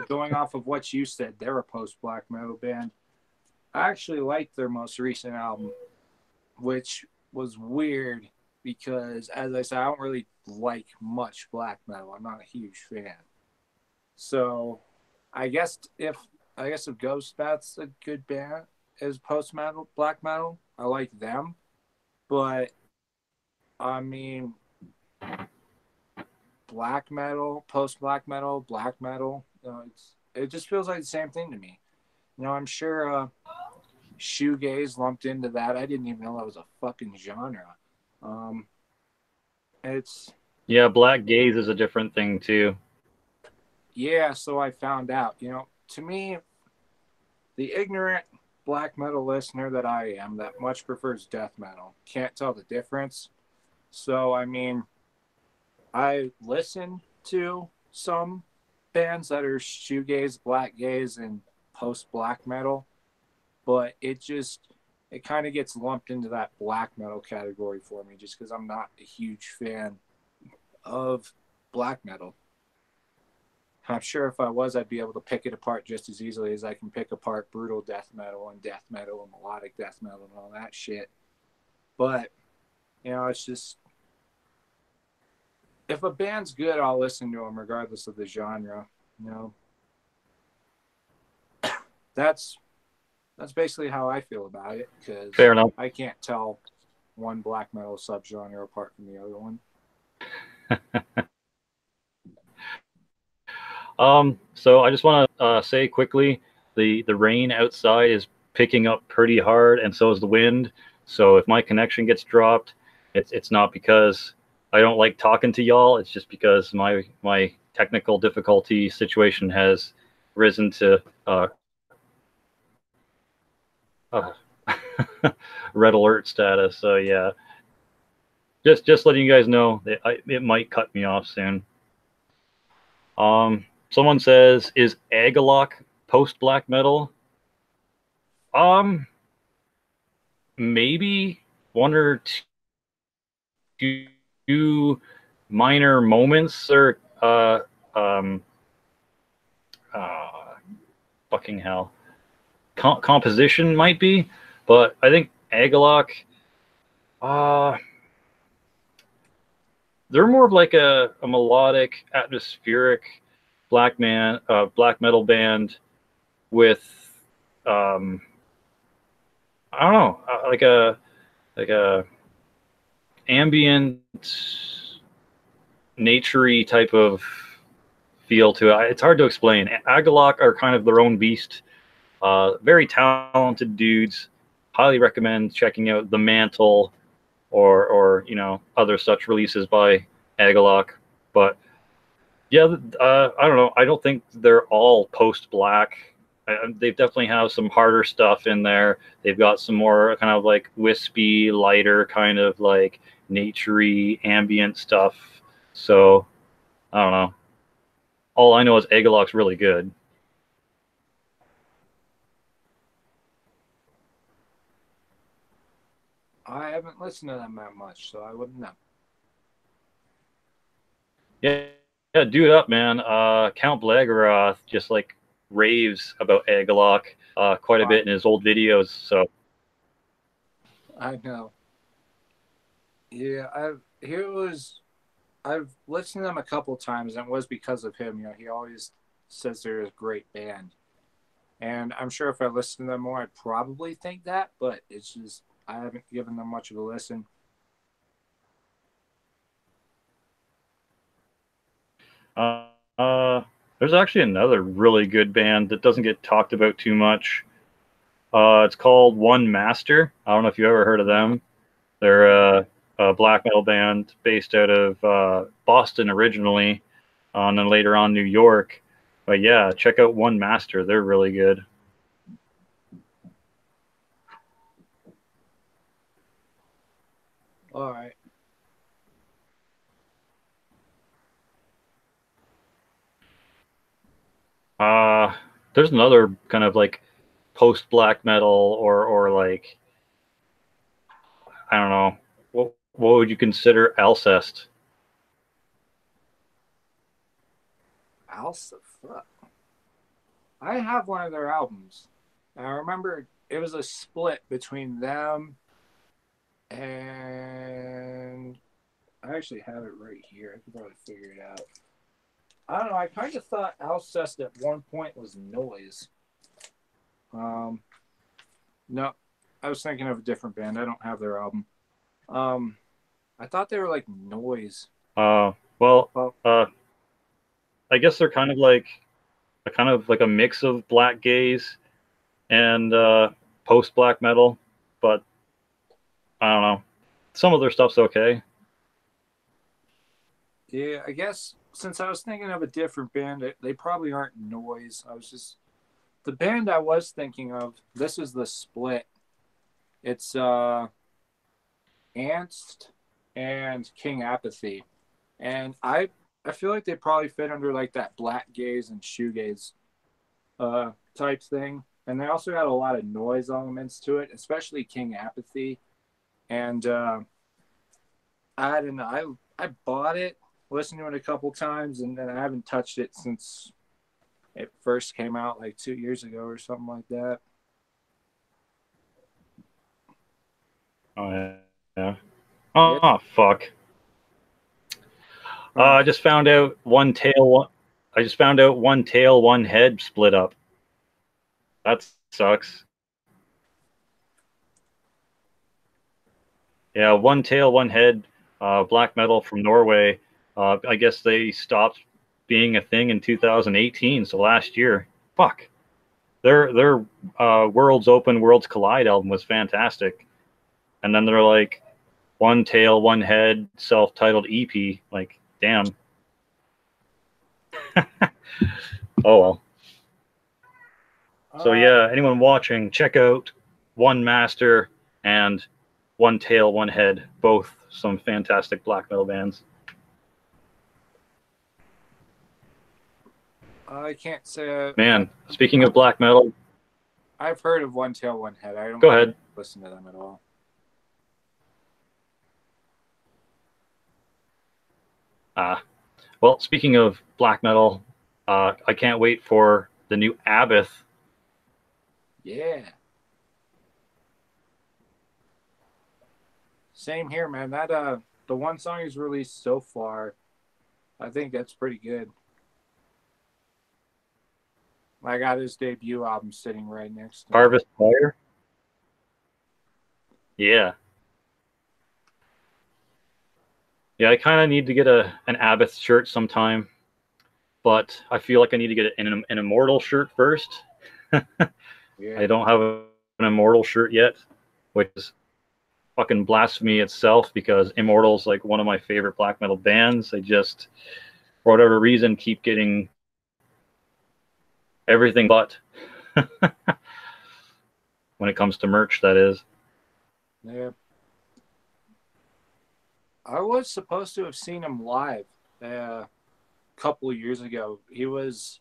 going off of what you said, they're a post black metal band. I actually liked their most recent album, which was weird because, as I said, I don't really like much black metal. I'm not a huge fan. So, I guess if Ghost Bath's a good band as post metal black metal, I like them. But I mean, black metal, post black metal, black metal, it just feels like the same thing to me. I'm sure shoegaze lumped into that. I didn't even know that was a fucking genre. It's Black gaze is a different thing too. Yeah, so I found out. To me, the ignorant black metal listener that I am, that much prefers death metal, can't tell the difference. So I mean, I listen to some bands that are shoegaze, black gaze, and post black metal, but it kind of gets lumped into that black metal category for me, just because I'm not a huge fan of black metal. I'm sure if I was, I'd be able to pick it apart just as easily as I can pick apart brutal death metal and melodic death metal and all that shit. But it's just, if a band's good, I'll listen to them regardless of the genre. That's That's basically how I feel about it, because Fair enough. I can't tell one black metal subgenre apart from the other one. So I just want to say quickly, the rain outside is picking up pretty hard, and so is the wind. So if my connection gets dropped, it's not because I don't like talking to y'all. It's just because my technical difficulty situation has risen to uh, red alert status. So yeah, just letting you guys know that it might cut me off soon. Someone says, is Agalloch post black metal? Maybe one or two minor moments or um uh fucking hell. Composition might be, but I think Agalloch, uh they're more of like a melodic, atmospheric black metal band with um I don't know, like a ambient, naturey type of feel to it. It's hard to explain. Agalloch are kind of their own beast. Very talented dudes. Highly recommend checking out The Mantle or other such releases by Agalloch. But yeah, I don't know. I don't think they're all post black. They definitely have some harder stuff in there. They've got some more kind of like wispy, lighter, kind of like naturey, ambient stuff. So I don't know. All I know is Agalloch's really good. I haven't listened to them that much, so I wouldn't know. Yeah, yeah, do it up, man. Count Blagorath just like raves about Agalloch quite a bit in his old videos. So I know. Yeah, I've listened to them a couple times, and it was because of him. He always says they're a great band, and I'm sure if I listened to them more, I'd probably think that. But it's just I haven't given them much of a listen. uh, there's actually another really good band that doesn't get talked about too much. It's called One Master. I don't know if you ever heard of them. They're a black metal band based out of Boston originally, and then later on New York. But yeah, check out One Master. They're really good. All right. Uh, there's another kind of like post black metal or like I don't know what would you consider Alcest? Alpha. I have one of their albums. And I remember it was a split between them and I actually have it right here. I could probably figure it out. I don't know. I kind of thought Alcest at one point was Noise. Um, no, I was thinking of a different band. I don't have their album. I thought they were like Noise. Well, I guess they're kind of like a mix of black gaze and post black metal, but I don't know. Some of their stuff's okay. Yeah, I guess since I was thinking of a different band, they probably aren't Noise. I was just the band I was thinking of. This is the split. It's Ants and King Apathy, and I feel like they probably fit under like that black gaze and shoegaze type thing. And they also got a lot of noise elements to it, especially King Apathy. And I don't know. I bought it, listened to it a couple times, and then I haven't touched it since it first came out like 2 years ago or something like that. Oh yeah. Yeah. Oh fuck. I just found out one tail. I just found out one tail, one head split up. That sucks. Yeah, one tail, one head, black metal from Norway. I guess they stopped being a thing in 2018, so last year. Fuck. Their Worlds Open, Worlds Collide album was fantastic. And then they're like, one tail, one head, self-titled EP. Like, damn. Oh well. So yeah, anyone watching, check out One Master and One Tail, One Head. Both some fantastic black metal bands. I can't say. Man, speaking of black metal, I've heard of One Tail, One Head. I don't go ahead. listen to them at all. Well, speaking of black metal, I can't wait for the new Abbott. Yeah. Same here, man. That the one song he's released so far, I think that's pretty good. I got his debut album sitting right next to me. Harvest Fire. Yeah. Yeah, I kind of need to get an Abbott shirt sometime, but I feel like I need to get an Immortal shirt first. Yeah. I don't have an Immortal shirt yet, which is fucking blasphemy itself because Immortal's like one of my favorite black metal bands. They just, for whatever reason, keep getting everything but when it comes to merch, that is. Yeah. I was supposed to have seen him live a couple of years ago. He was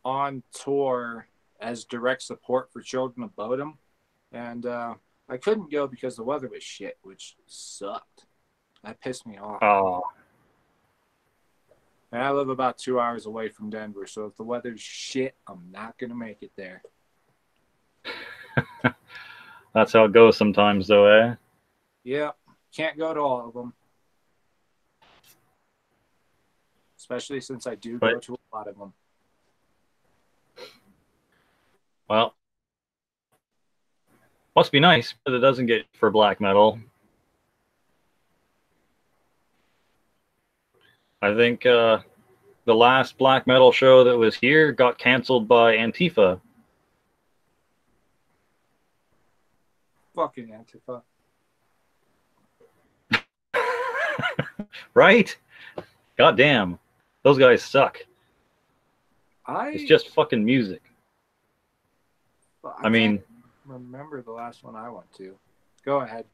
on tour as direct support for Children of Bodom, and I couldn't go because the weather was shit, which sucked. That pissed me off. Oh. And I live about 2 hours away from Denver, so if the weather's shit, I'm not going to make it there. That's how it goes sometimes, though, eh? Yeah, can't go to all of them. Especially since I do go to a lot of them. Well, must be nice, but it doesn't get for black metal. I think the last black metal show that was here got canceled by Antifa. Fucking Antifa. Right? Goddamn. Those guys suck. It's just fucking music. I mean, can't remember the last one I went to. Go ahead.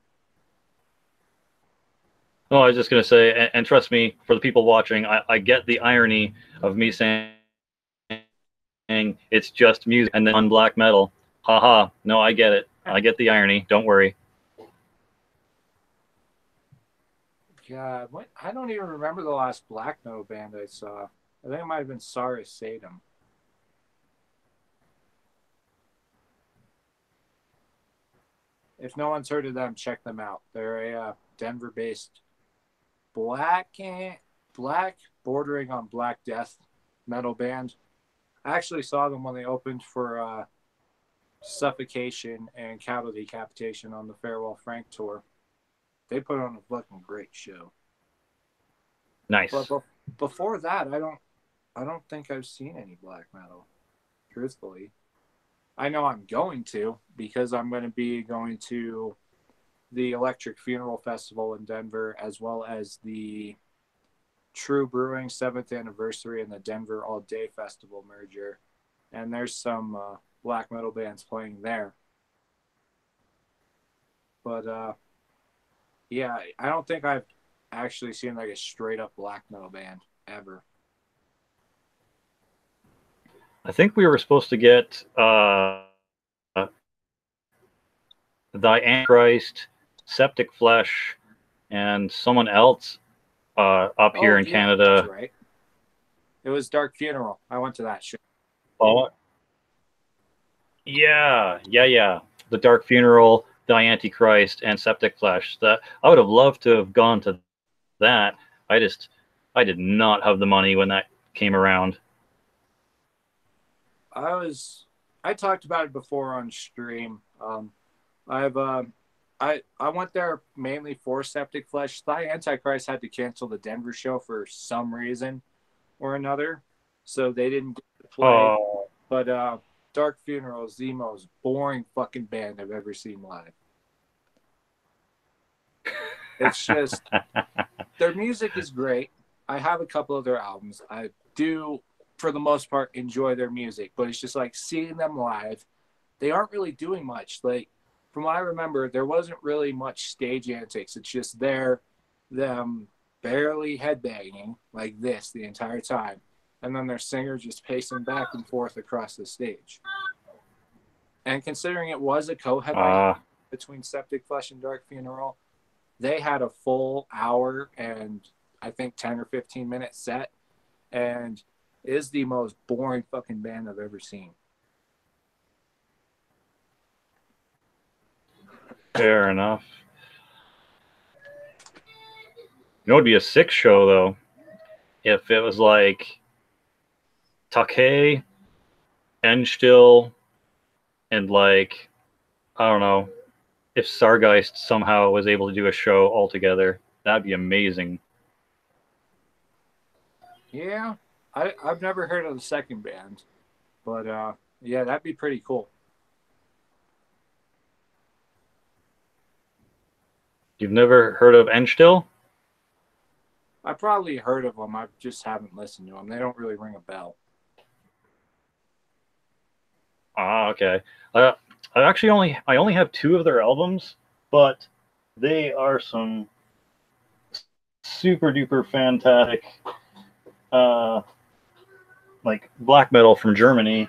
No, I was just going to say, and trust me, for the people watching, I get the irony of me saying it's just music and then on black metal. Haha. No, I get it. I get the irony. Don't worry. God, I don't even remember the last black metal band I saw. I think it might have been Sorry Sadum. If no one's heard of them, check them out. They're a Denver-based black bordering on Black Death metal band. I actually saw them when they opened for Suffocation and Cattle Decapitation on the Farewell Frank tour. They put on a fucking great show. Nice. But before that, I don't think I've seen any black metal, truthfully. I know I'm going to because I'm going to be going to the Electric Funeral Festival in Denver, as well as the True Brewing 7th anniversary and the Denver All Day Festival merger. And there's some black metal bands playing there. But yeah, I don't think I've actually seen like a straight up black metal band ever. I think we were supposed to get Thy Antichrist, Septic Flesh, and someone else up here in Canada. That's right. It was Dark Funeral. I went to that show. Oh, yeah. The Dark Funeral, Thy Antichrist, and Septic Flesh. That I would have loved to have gone to that. I did not have the money when that came around. I talked about it before on stream. I've I went there mainly for Septic Flesh. Thy Antichrist had to cancel the Denver show for some reason or another, so they didn't get to play. Oh, But Dark Funeral is the most boring fucking band I've ever seen live. It's just their music is great. I have a couple of their albums. I do, for the most part, enjoy their music, but it's just like seeing them live. They aren't really doing much. Like from what I remember, there wasn't really much stage antics. It's just them barely headbanging like this the entire time, and then their singer just pacing back and forth across the stage. And considering it was a co-headline between Septic Flesh and Dark Funeral, they had a full hour and I think 10 or 15 minute set, and is the most boring fucking band I've ever seen. fair enough. You know, it'd be a sick show though if it was like Takei, Enstill, and like I don't know if Sargeist somehow was able to do a show all together. That'd be amazing. Yeah, I've never heard of the second band, but yeah, that'd be pretty cool. You've never heard of Enstill? I probably heard of them. I just haven't listened to them. They don't really ring a bell. Ah, okay. I only have two of their albums, but they are some super duper fantastic uh like black metal from Germany.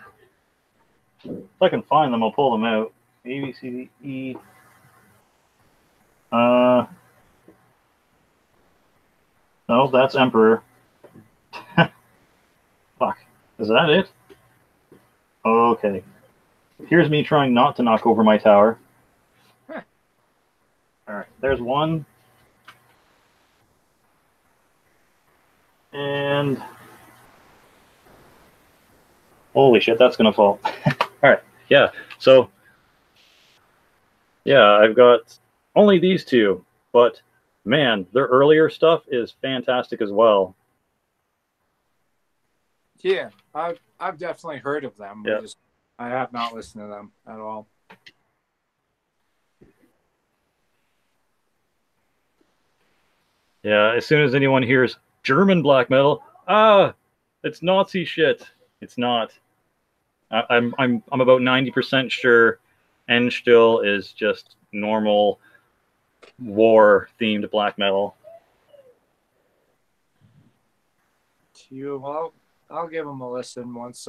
If I can find them, I'll pull them out. A B C D E. No, that's Emperor. Fuck. Is that it? Okay. Here's me trying not to knock over my tower. Huh. Alright, there's one. And holy shit, that's gonna fall. Alright, yeah. So yeah, I've got only these two, but man, their earlier stuff is fantastic as well. Yeah, I've definitely heard of them. Yeah. I have not listened to them at all. Yeah, as soon as anyone hears German black metal, it's Nazi shit. It's not. I'm about 90% sure Enstill is just normal war themed black metal. Well, I'll give them a listen once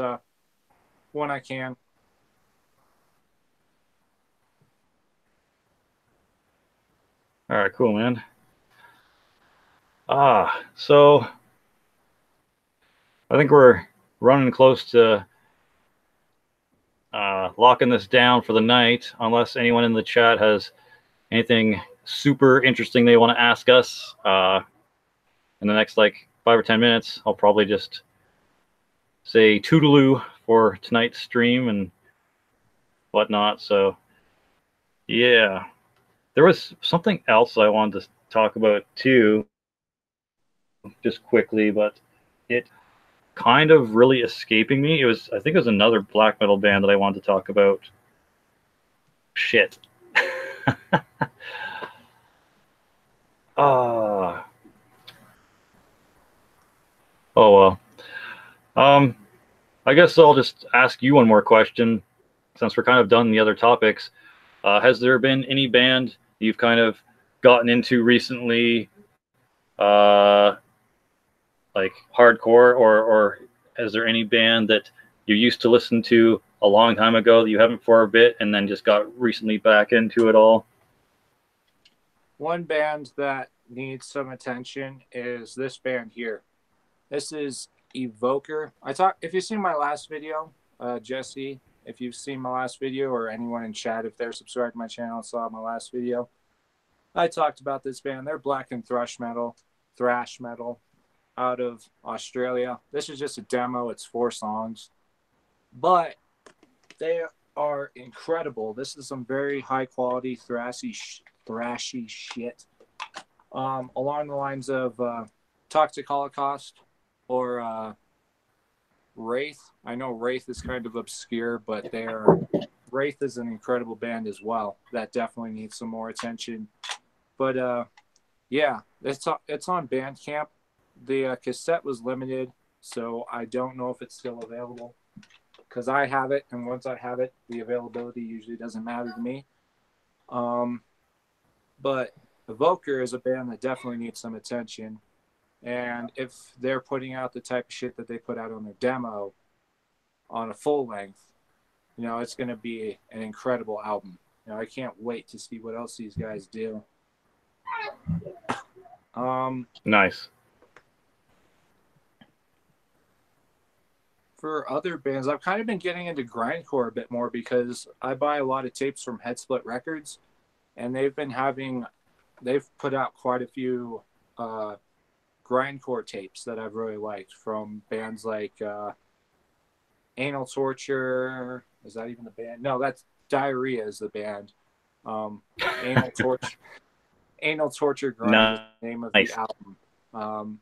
when I can. All right, cool, man. So I think we're running close to locking this down for the night, unless anyone in the chat has anything super interesting they want to ask us. In the next like 5 or 10 minutes, I'll probably just say toodaloo for tonight's stream and whatnot. So yeah, there was something else I wanted to talk about too, just quickly, but it kind of really escaping me. I think it was another black metal band that I wanted to talk about. Shit. Oh well. I guess I'll just ask you one more question, since we're kind of done the other topics. Has there been any band you've kind of gotten into recently, like hardcore, or is there any band that you used to listen to a long time ago that you haven't for a bit and then just got recently back into it all? One band that needs some attention is this band here. This is Evoker. If you've seen my last video, Jesse, if you've seen my last video, or anyone in chat, if they're subscribed to my channel and saw my last video, I talked about this band. They're black and thrash metal out of Australia. This is just a demo. It's 4 songs, but they are incredible. This is some very high quality thrashy shit. Along the lines of Toxic Holocaust or Wraith. I know Wraith is kind of obscure, but Wraith is an incredible band as well. That definitely needs some more attention. But yeah, it's on Bandcamp. The cassette was limited, so I don't know if it's still available. Because I have it, and once I have it, the availability usually doesn't matter to me. But Evoker is a band that definitely needs some attention. And if they're putting out the type of shit that they put out on their demo on a full length, you know, it's going to be an incredible album. You know, I can't wait to see what else these guys do. Nice. For other bands, I've kind of been getting into grindcore a bit more because I buy a lot of tapes from Headsplit Records, and they've put out quite a few grindcore tapes that I've really liked from bands like Anal Torture. Is that even the band? No, that's Diarrhea is the band. Anal Torture Grind is the name of the album.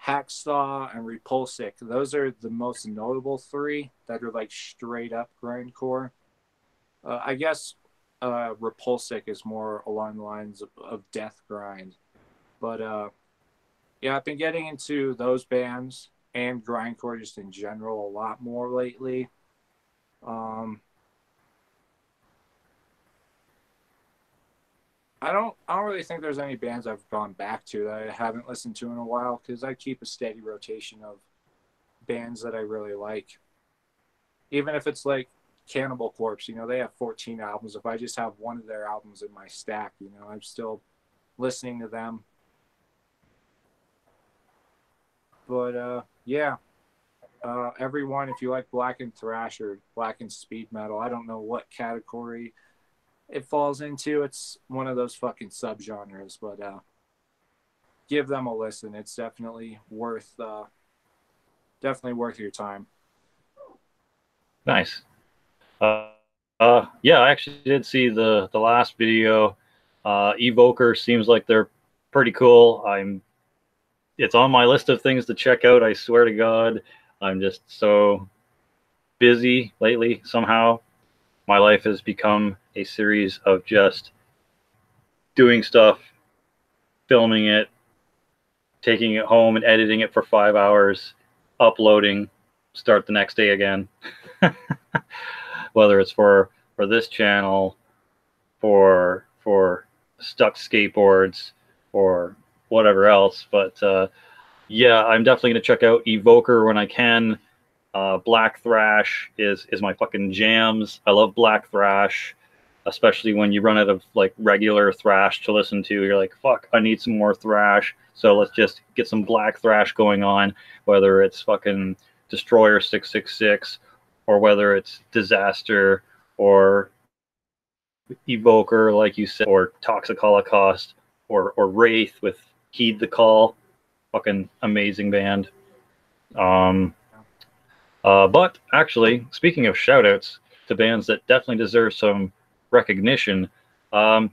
Hacksaw and Repulsic. Those are the most notable three that are like straight up grindcore. I guess Repulsic is more along the lines of death grind. But yeah, I've been getting into those bands and grindcore just in general a lot more lately. I don't really think there's any bands I've gone back to that I haven't listened to in a while because I keep a steady rotation of bands that I really like. Even if it's like Cannibal Corpse, you know, they have 14 albums. If I just have one of their albums in my stack, you know, I'm still listening to them. But yeah, everyone, if you like black and thrash or black and speed metal, I don't know what category it falls into. It's one of those fucking subgenres, but give them a listen. It's definitely worth your time. Nice. Yeah, I actually did see the last video. Evoker seems like they're pretty cool. It's on my list of things to check out. I swear to God, I'm just so busy lately. Somehow my life has become a series of just doing stuff, filming it, taking it home and editing it for 5 hours, uploading, start the next day again. Whether it's for this channel, for stuck skateboards, or whatever else. But yeah, I'm definitely gonna check out Evoker when I can. Black thrash is my fucking jams. I love black thrash, especially when you run out of like regular thrash to listen to. You're like, fuck, I need some more thrash. So let's just get some black thrash going on, whether it's fucking Destroyer 666 or whether it's Disaster or Evoker, like you said, or Toxic Holocaust or Wraith with Heed the Call. Fucking amazing band. But actually, speaking of shoutouts to bands that definitely deserve some recognition, now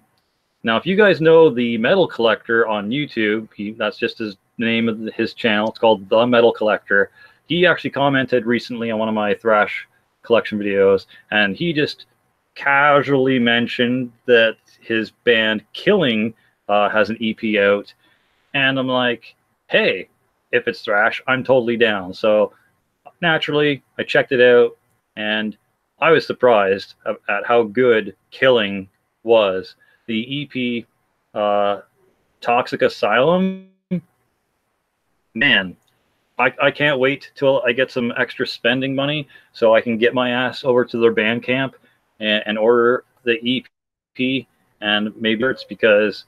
if you guys know the Metal Collector on YouTube, that's just his name of his channel. It's called The Metal Collector. He actually commented recently on one of my thrash collection videos, and he just casually mentioned that his band Killing has an EP out, and I'm like, hey, if it's thrash, I'm totally down. So naturally, I checked it out, and I was surprised at how good Killing was. The EP, Toxic Asylum, man, I can't wait till I get some extra spending money so I can get my ass over to their Bandcamp and order the EP, and maybe it's because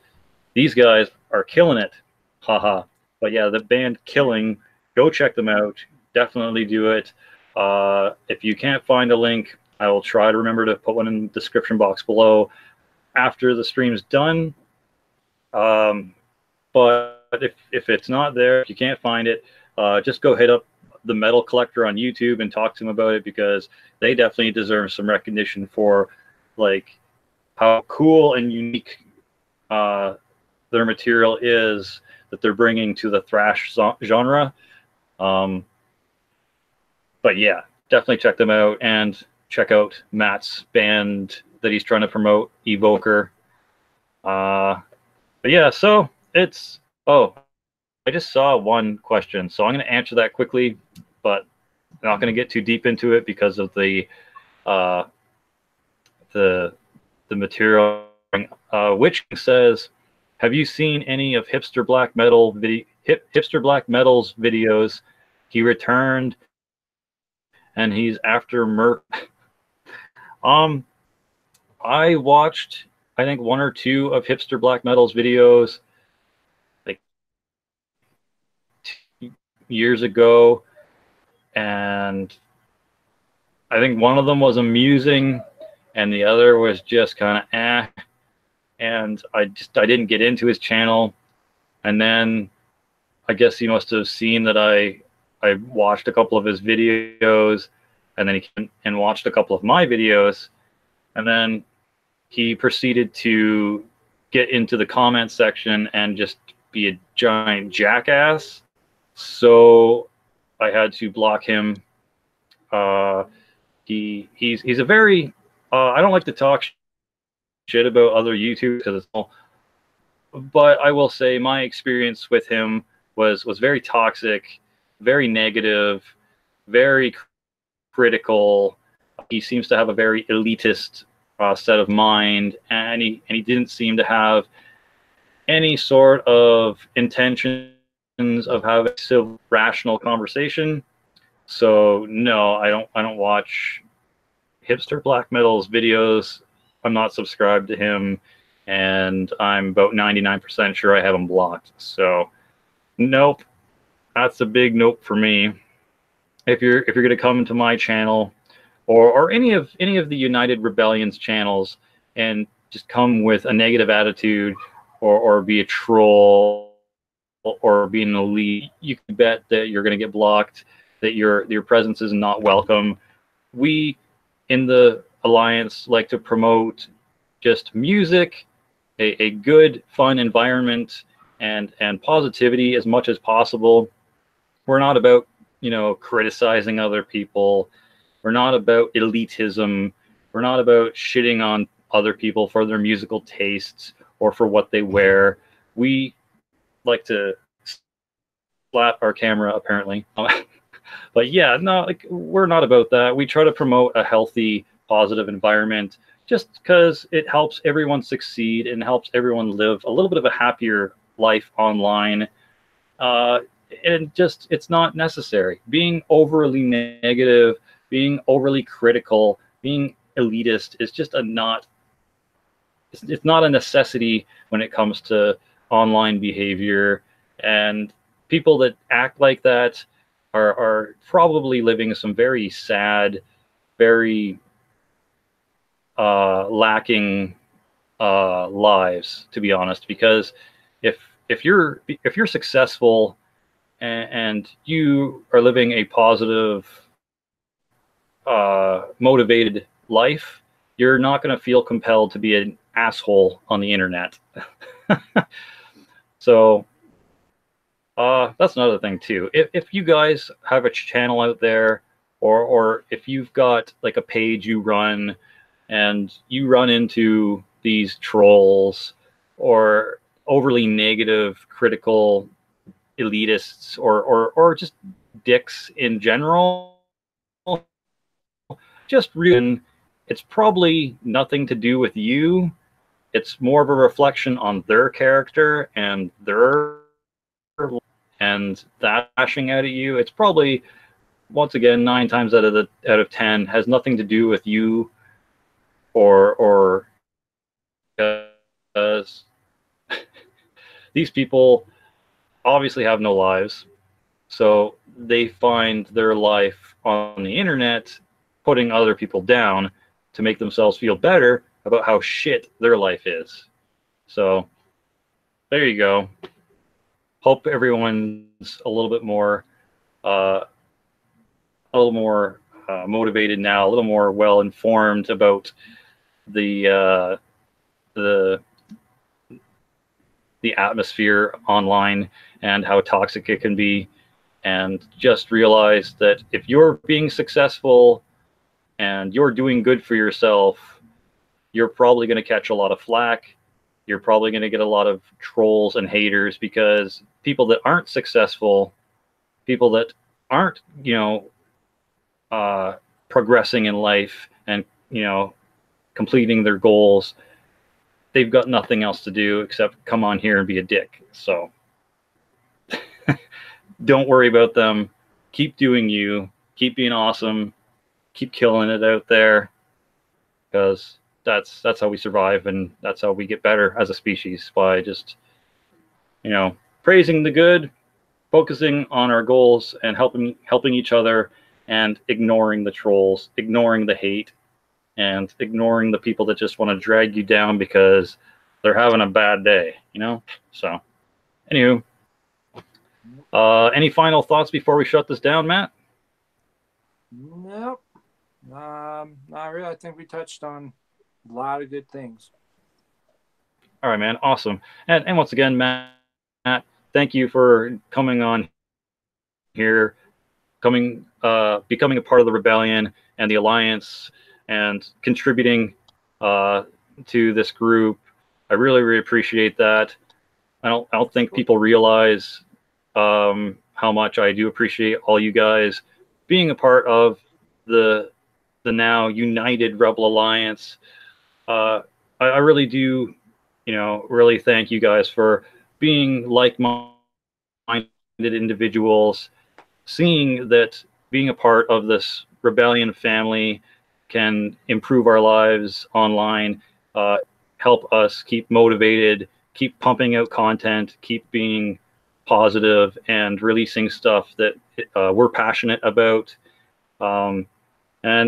these guys are killing it. Haha. But yeah, the band Killing, go check them out. Definitely do it. If you can't find a link, I will try to remember to put one in the description box below after the stream's done. But if it's not there, if you can't find it, just go hit up the Metal Collector on YouTube and talk to them about it, because they definitely deserve some recognition for like how cool and unique their material is that they're bringing to the thrash genre. But yeah, definitely check them out, and check out Matt's band that he's trying to promote, Evoker. But yeah, so it's, oh, I just saw one question, so I'm going to answer that quickly, but I'm not going to get too deep into it because of the material. Which says, have you seen any of Hipster Black Metal's videos? He returned, and he's after Merc. I watched, I think, 1 or 2 of Hipster Black Metal's videos like 2 years ago, and I think one of them was amusing, and the other was just kind of and I didn't get into his channel. And then I guess he must have seen that I watched a couple of his videos, and then he came and watched a couple of my videos, and then he proceeded to get into the comment section and just be a giant jackass. So I had to block him. He's a very I don't like to talk shit about other YouTubers because it's all, but I will say my experience with him was very toxic, very negative, very critical. He seems to have a very elitist set of mind, and he didn't seem to have any sort of intentions of having a civil, rational conversation. So no, I don't watch Hipster Black Metal's videos. I'm not subscribed to him, and I'm about 99% sure I have him blocked. So nope, that's a big nope for me. If you're gonna come into my channel, or any of the United Rebellion's channels, and just come with a negative attitude, or be a troll, or be an elite, you can bet that you're gonna get blocked, that your presence is not welcome. We in the Alliance like to promote just music, a good, fun environment, and positivity as much as possible. We're not about, criticizing other people. We're not about elitism. We're not about shitting on other people for their musical tastes or for what they wear. We like to slap our camera, apparently. But yeah, no, we're not about that. We try to promote a healthy, positive environment, just because it helps everyone succeed and helps everyone live a little bit of a happier life online. And just, it's not necessary. Being overly negative, being overly critical, being elitist is just it's not a necessity when it comes to online behavior. And people that act like that are probably living some very sad, very lacking lives, to be honest. Because if you're successful and you are living a positive, motivated life, you're not going to feel compelled to be an asshole on the internet. So that's another thing too. If you guys have a channel out there, or if you've got like a page you run, and you run into these trolls or overly negative, critical elitists, or just dicks in general, just really, it's probably nothing to do with you. It's more of a reflection on their character and that lashing out at you. It's probably, once again, 9 times out of 10 has nothing to do with you, or because these people obviously have no lives, so they find their life on the internet putting other people down to make themselves feel better about how shit their life is. So there you go. Hope everyone's a little bit more a little more motivated now, a little more well informed about the the the atmosphere online and how toxic it can be, and just realize that if you're being successful and you're doing good for yourself, you're probably going to catch a lot of flack. You're probably going to get a lot of trolls and haters, because people that aren't successful, people that aren't, progressing in life and, completing their goals, they've got nothing else to do except come on here and be a dick. So don't worry about them. Keep doing you. Keep being awesome. Keep killing it out there, because that's how we survive, and that's how we get better as a species, by just, praising the good, focusing on our goals, and helping each other, and ignoring the trolls, ignoring the hate, and ignoring the people that just want to drag you down because they're having a bad day, So, anywho, any final thoughts before we shut this down, Matt? Nope. Not really. I think we touched on a lot of good things. All right, man. Awesome. And once again, Matt, thank you for coming on here, becoming a part of the rebellion and the alliance, and contributing to this group. I really, really appreciate that. I don't think people realize how much I do appreciate all you guys being a part of the now united Rebel Alliance. I really do, really thank you guys for being like-minded individuals, seeing that being a part of this rebellion family can improve our lives online, help us keep motivated, keep pumping out content, keep being positive, and releasing stuff that we're passionate about. And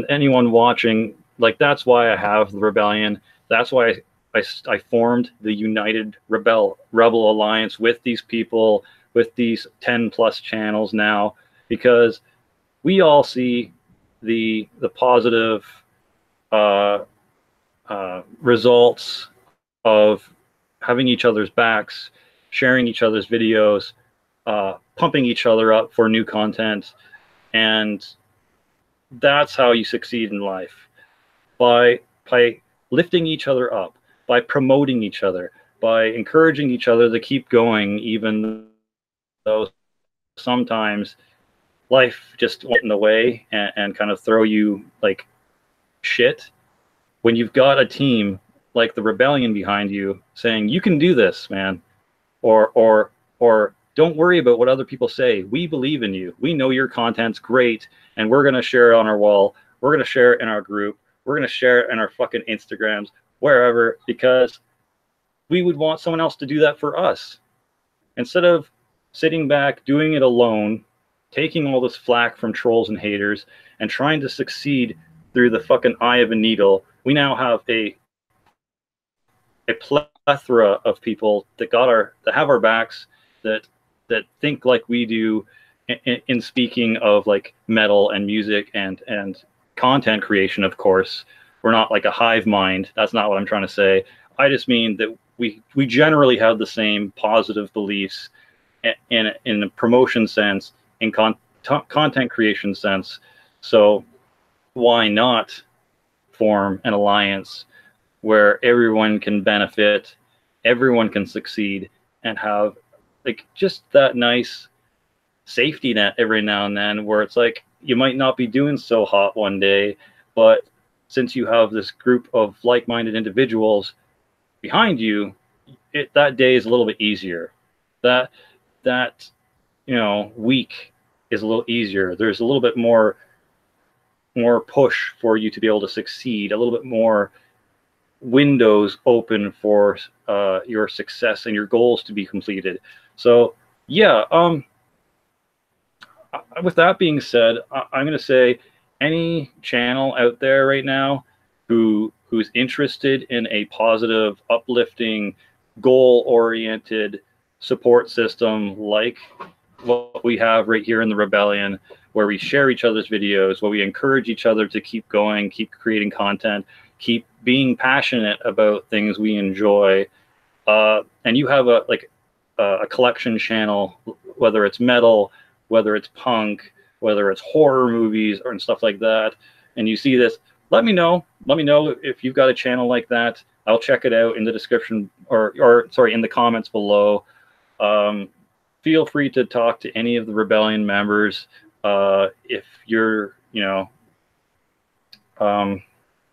anyone watching, that's why I have the rebellion. That's why I formed the United Rebel Alliance with these people, with these 10+ channels now, because we all see the positive results of having each other's backs, sharing each other's videos, pumping each other up for new content. And that's how you succeed in life, by lifting each other up, by promoting each other, by encouraging each other to keep going, even though sometimes life just went in the way and kind of throw you like shit. When you've got a team like the rebellion behind you saying, you can do this, man, or don't worry about what other people say. We believe in you. We know your content's great, and we're going to share it on our wall. We're going to share it in our group. We're going to share it in our fucking Instagrams, wherever, because we would want someone else to do that for us. Instead of sitting back, doing it alone, taking all this flack from trolls and haters, and trying to succeed through the fucking eye of a needle, we now have a plethora of people that have our backs, that think like we do in speaking of like metal and music and content creation. Of course, we're not like a hive mind. That's not what I'm trying to say. I just mean that we generally have the same positive beliefs in a promotion sense, in content creation sense. So why not form an alliance where everyone can benefit, everyone can succeed, and have like just that nice safety net every now and then, where it's like you might not be doing so hot one day, but since you have this group of like-minded individuals behind you, that day is a little bit easier. That week is a little easier. There's a little bit more push for you to be able to succeed, a little bit more windows open for your success and your goals to be completed. So yeah, with that being said, I'm going to say any channel out there right now who's interested in a positive, uplifting, goal-oriented support system like what we have right here in the Rebellion, where we share each other's videos, where we encourage each other to keep going, keep creating content, keep being passionate about things we enjoy. And you have a collection channel, whether it's metal, whether it's punk, whether it's horror movies and stuff like that, and you see this, let me know. Let me know if you've got a channel like that. I'll check it out in the description, or sorry, in the comments below. Feel free to talk to any of the Rebellion members. If you're,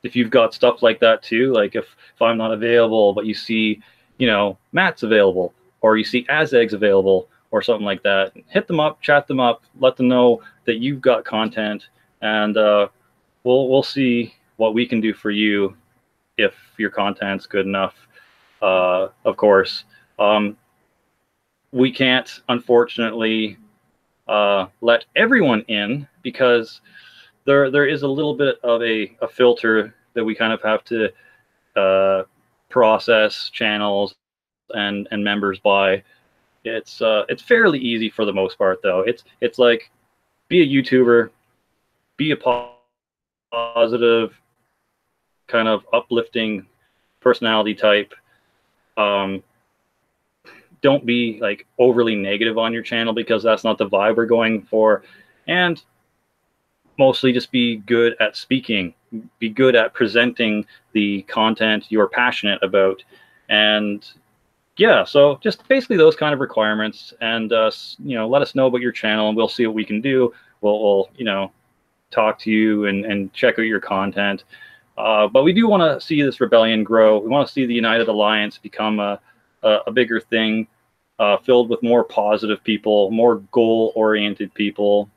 if you've got stuff like that too, like if I'm not available, but you see, Matt's available, or you see Azeg's available, or something like that, hit them up, chat them up, let them know that you've got content, and we'll see what we can do for you if your content's good enough. Of course, we can't, unfortunately, let everyone in, because there is a little bit of a filter that we kind of have to process channels and members by. It's fairly easy for the most part, though. It's like, be a YouTuber, be a positive, kind of uplifting personality type. Don't be like overly negative on your channel, because that's not the vibe we're going for. And mostly just be good at speaking, be good at presenting the content you're passionate about. And yeah, so just basically those kind of requirements. And let us know about your channel, and we'll see what we can do. We'll talk to you and check out your content. But we do want to see this Rebellion grow. We want to see the United Alliance become a bigger thing, filled with more positive people, more goal-oriented people,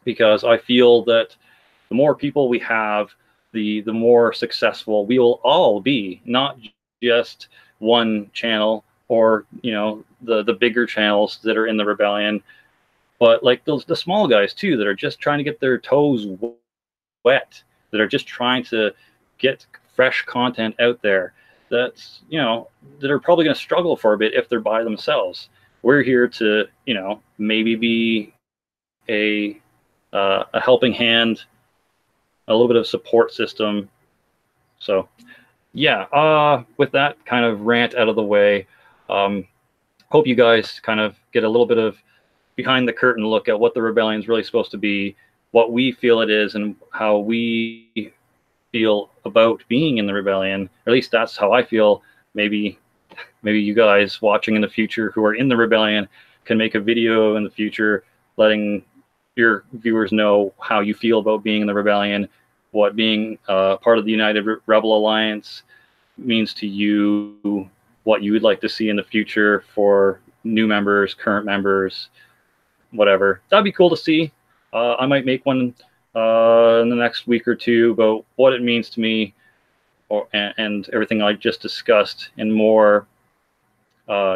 because I feel that the more people we have, the more successful we will all be, not just one channel, or the bigger channels that are in the Rebellion, but like the small guys too, that are just trying to get their toes wet, that are just trying to get fresh content out there, that's that are probably going to struggle for a bit if they're by themselves. We're here to maybe be a helping hand, a little bit of support system. So yeah, with that kind of rant out of the way, hope you guys kind of get a little bit of behind the curtain look at what the Rebellion is really supposed to be, what we feel it is, and how we feel about being in the Rebellion. Or at least that's how I feel. Maybe you guys watching in the future who are in the Rebellion can make a video in the future letting your viewers know how you feel about being in the Rebellion, what being part of the United Rebel Alliance means to you, what you would like to see in the future for new members, current members, whatever. That'd be cool to see. I might make one in the next week or two about what it means to me, and everything I just discussed in more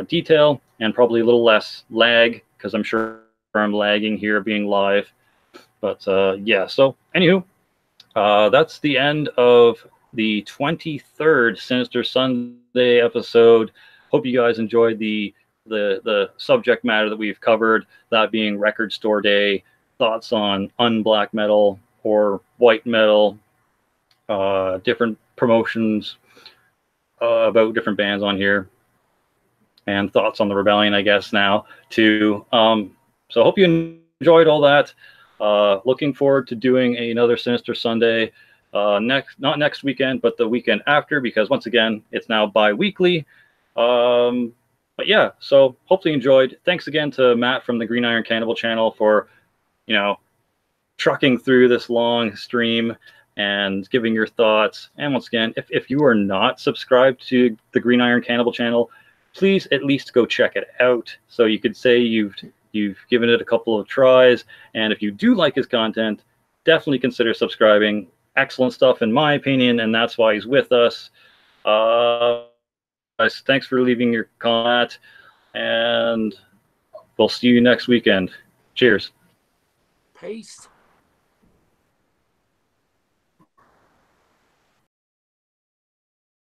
detail, and probably a little less lag, because I'm sure I'm lagging here being live. But yeah, so anywho, that's the end of the 23rd Sinister Sunday episode. Hope you guys enjoyed the subject matter that we've covered, that being Record Store Day, thoughts on unblack metal or white metal, different promotions about different bands on here, and thoughts on the Rebellion, I guess, now too. So hope you enjoyed all that. Looking forward to doing another Sinister Sunday, not next weekend, but the weekend after, because once again, it's now bi-weekly. But yeah, so hopefully you enjoyed. Thanks again to Matt from the Green Iron Cannibal channel for, trucking through this long stream and giving your thoughts. And once again, if you are not subscribed to the Green Iron Cannibal channel, please at least go check it out, so you could say you've given it a couple of tries. And if you do like his content, definitely consider subscribing. Excellent stuff in my opinion, and that's why he's with us. Guys, thanks for leaving your comment, and we'll see you next weekend. Cheers. Peace.